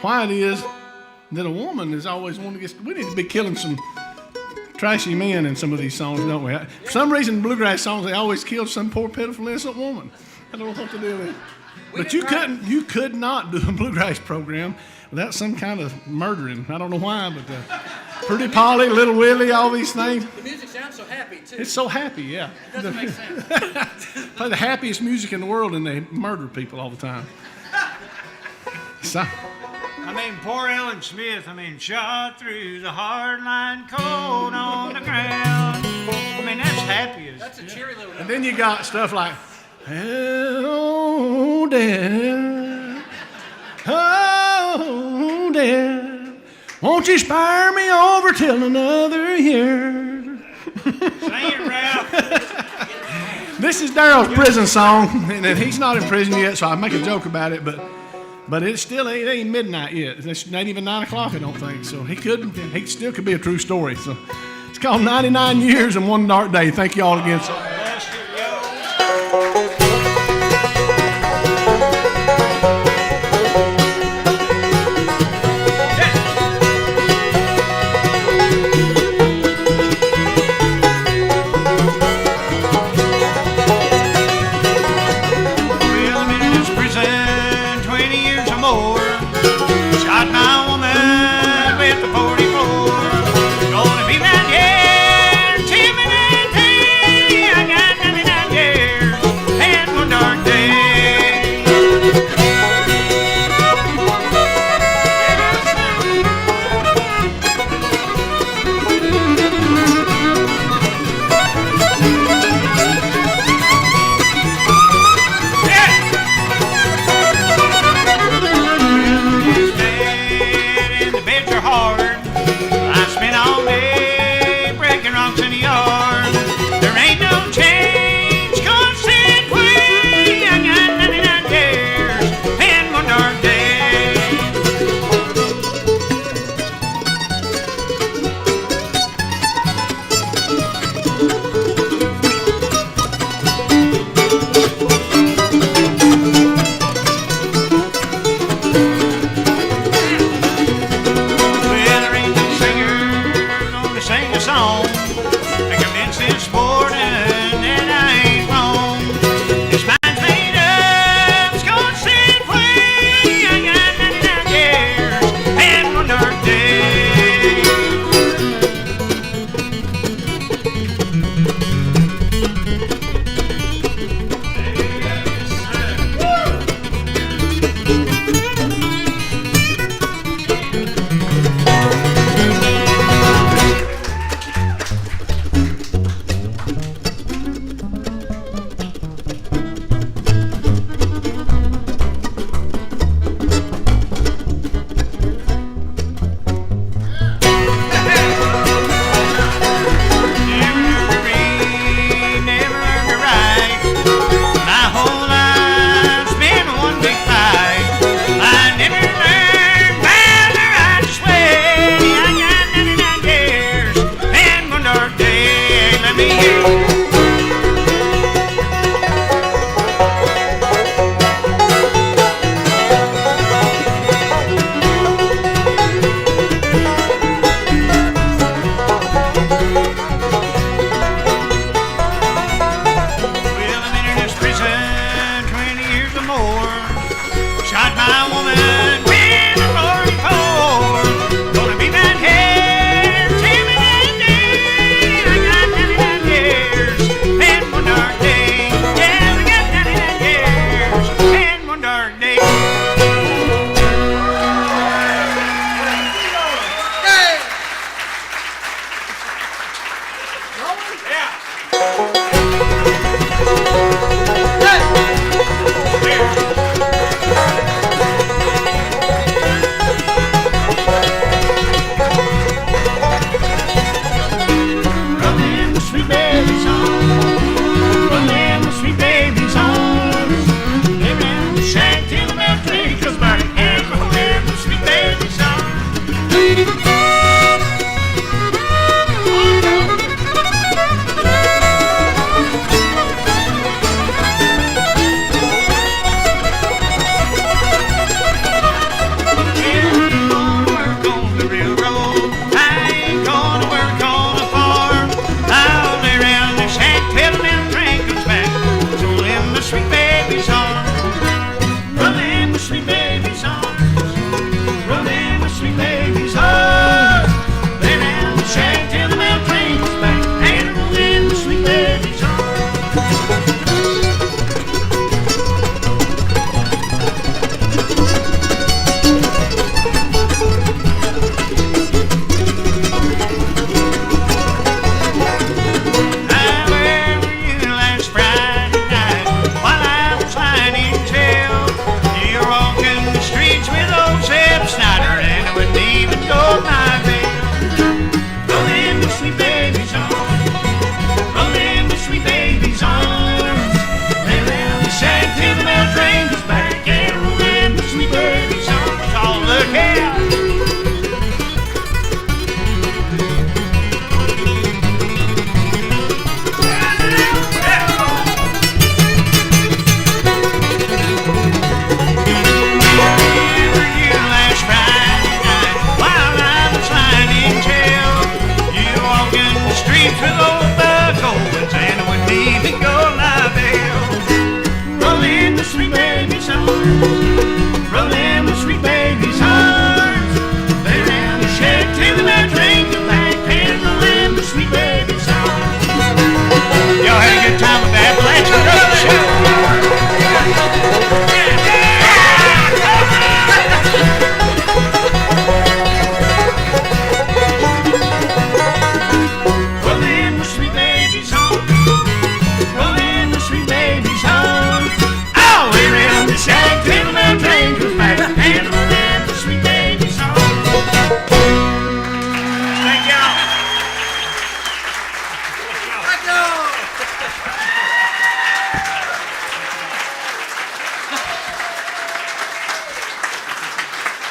why it is that a woman is always wanting to get. We need to be killing some trashy men in some of these songs, don't we? For some reason, bluegrass songs, they always kill some poor, pitiful, innocent woman. I don't know what to do with it. But you could not do a bluegrass program without some kind of murdering. I don't know why, but Pretty Polly, Little Willie, all these things. The music sounds so happy, too. It's so happy, yeah. It doesn't make sense. Play the happiest music in the world, and they murder people all the time. So, I mean, poor Ellen Smith, shot through the hard line, cold on the ground. I mean, that's happy as... That's a cheery little... And then you got stuff like, oh, dear, oh, dear, won't you spare me over till another year? Sing it, Ralph. This is Daryl's prison song, and he's not in prison yet, so I make a joke about it, but it still ain't midnight yet. It's not even 9 o'clock, I don't think. So he still could be a true story. So it's called 99 Years and One Dark Day. Thank you all again.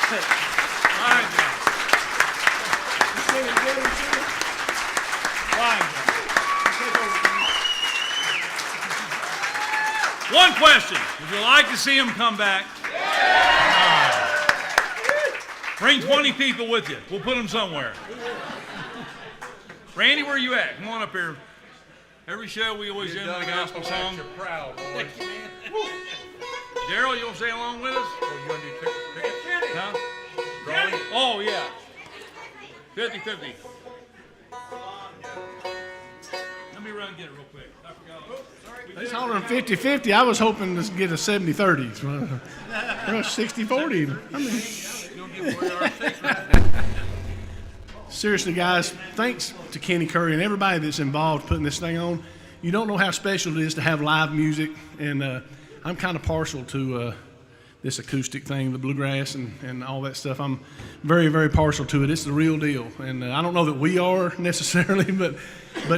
Fine job. Fine job. One question. Would you like to see him come back? Bring 20 people with you. We'll put them somewhere. Randy, where you at? Come on up here. Every show we always end with a gospel song. You're proud, boys. Daryl, you want to stay along with us? Oh, you want to do tickets? Huh? Rolling? Oh, yeah. 50-50. Let me run and get it real quick. I forgot. He's hollering 50-50. I was hoping to get a 70-30. 60-40. I mean, You'll get away our secret. seriously, guys, thanks to Kenny Curry and everybody that's involved putting this thing on. You don't know how special it is to have live music, and I'm kind of partial to this acoustic thing, the bluegrass and all that stuff. I'm very, very partial to it. It's the real deal, and I don't know that we are necessarily, but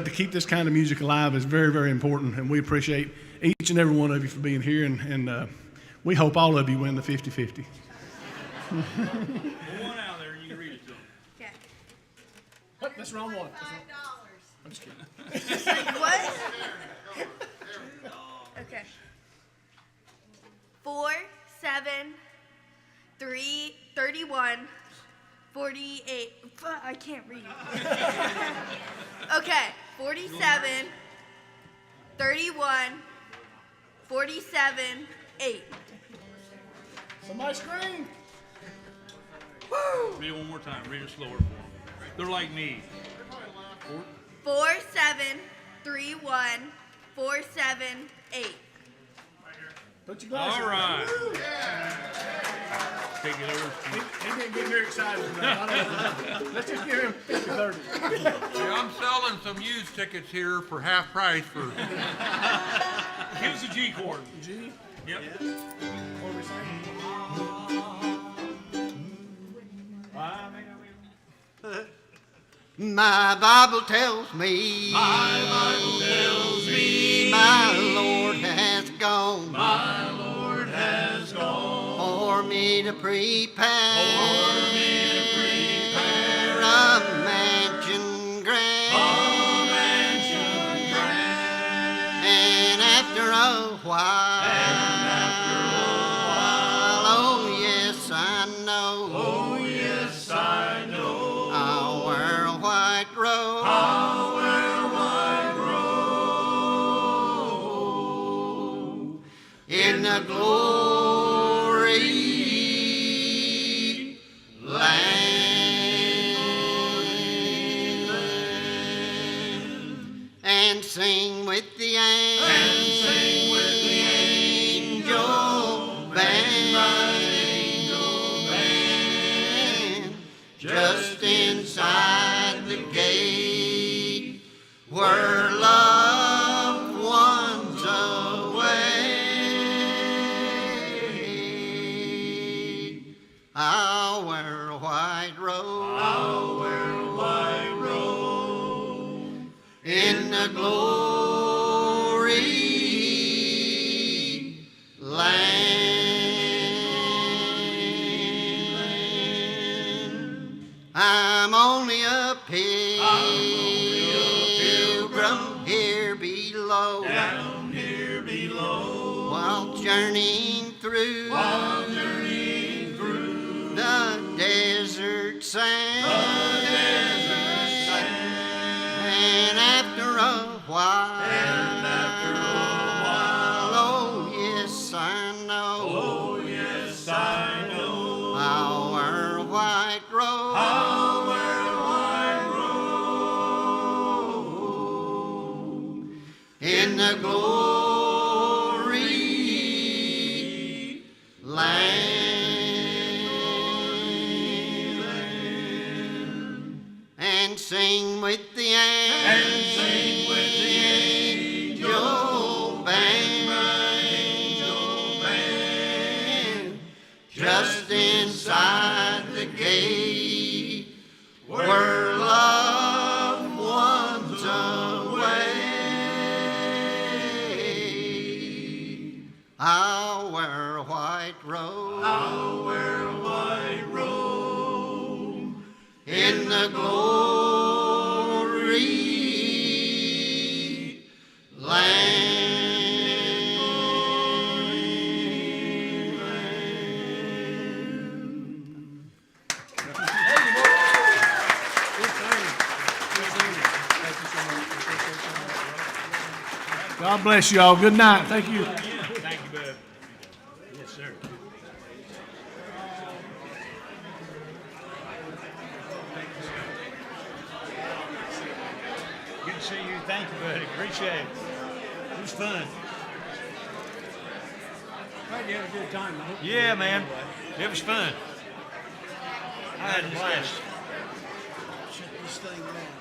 to keep this kind of music alive is very, very important, and we appreciate each and every one of you for being here, and we hope all of you win the 50-50. Pull one out there and you can read it to them. Okay. That's the wrong one. I'm just kidding. What? Okay. 4, 7, 3, 31, 48. I can't read. Okay. 47, 31, 47, 8. Somebody scream. Read it one more time. Read it slower for them. They're like me. 4, 7, 3, 1, 4, 7, 8. Put your glasses All right. on. Take it over. He didn't get very excited tonight. Let's just give him 50-30. Hey, I'm selling some used tickets here for half price for. Give us a G chord. G? Yep. What are we saying? My Bible tells me, my Lord has gone, for me to prepare, a mansion grand, and after a while, oh yes I know, I'll wear a white robe. In the glory land, and sing with the angel band, just inside the gate where loved ones await. I'll wear a white robe. In the glory land. I'm only a pilgrim here below, while journeying through the desert sand. And after a while, oh yes I know, I'll wear a white robe. In the glory land, and sing with the angel band, just inside the gate where loved ones await. I'll wear a white robe. God bless you all. Good night. Thank you. Thank you, bud. Yes, sir. Good to see you. Thank you, buddy. Appreciate it. It was fun. Glad you had a good time. I hope you Yeah, did man. anyway. It was fun. I had a blast. Shut this thing down.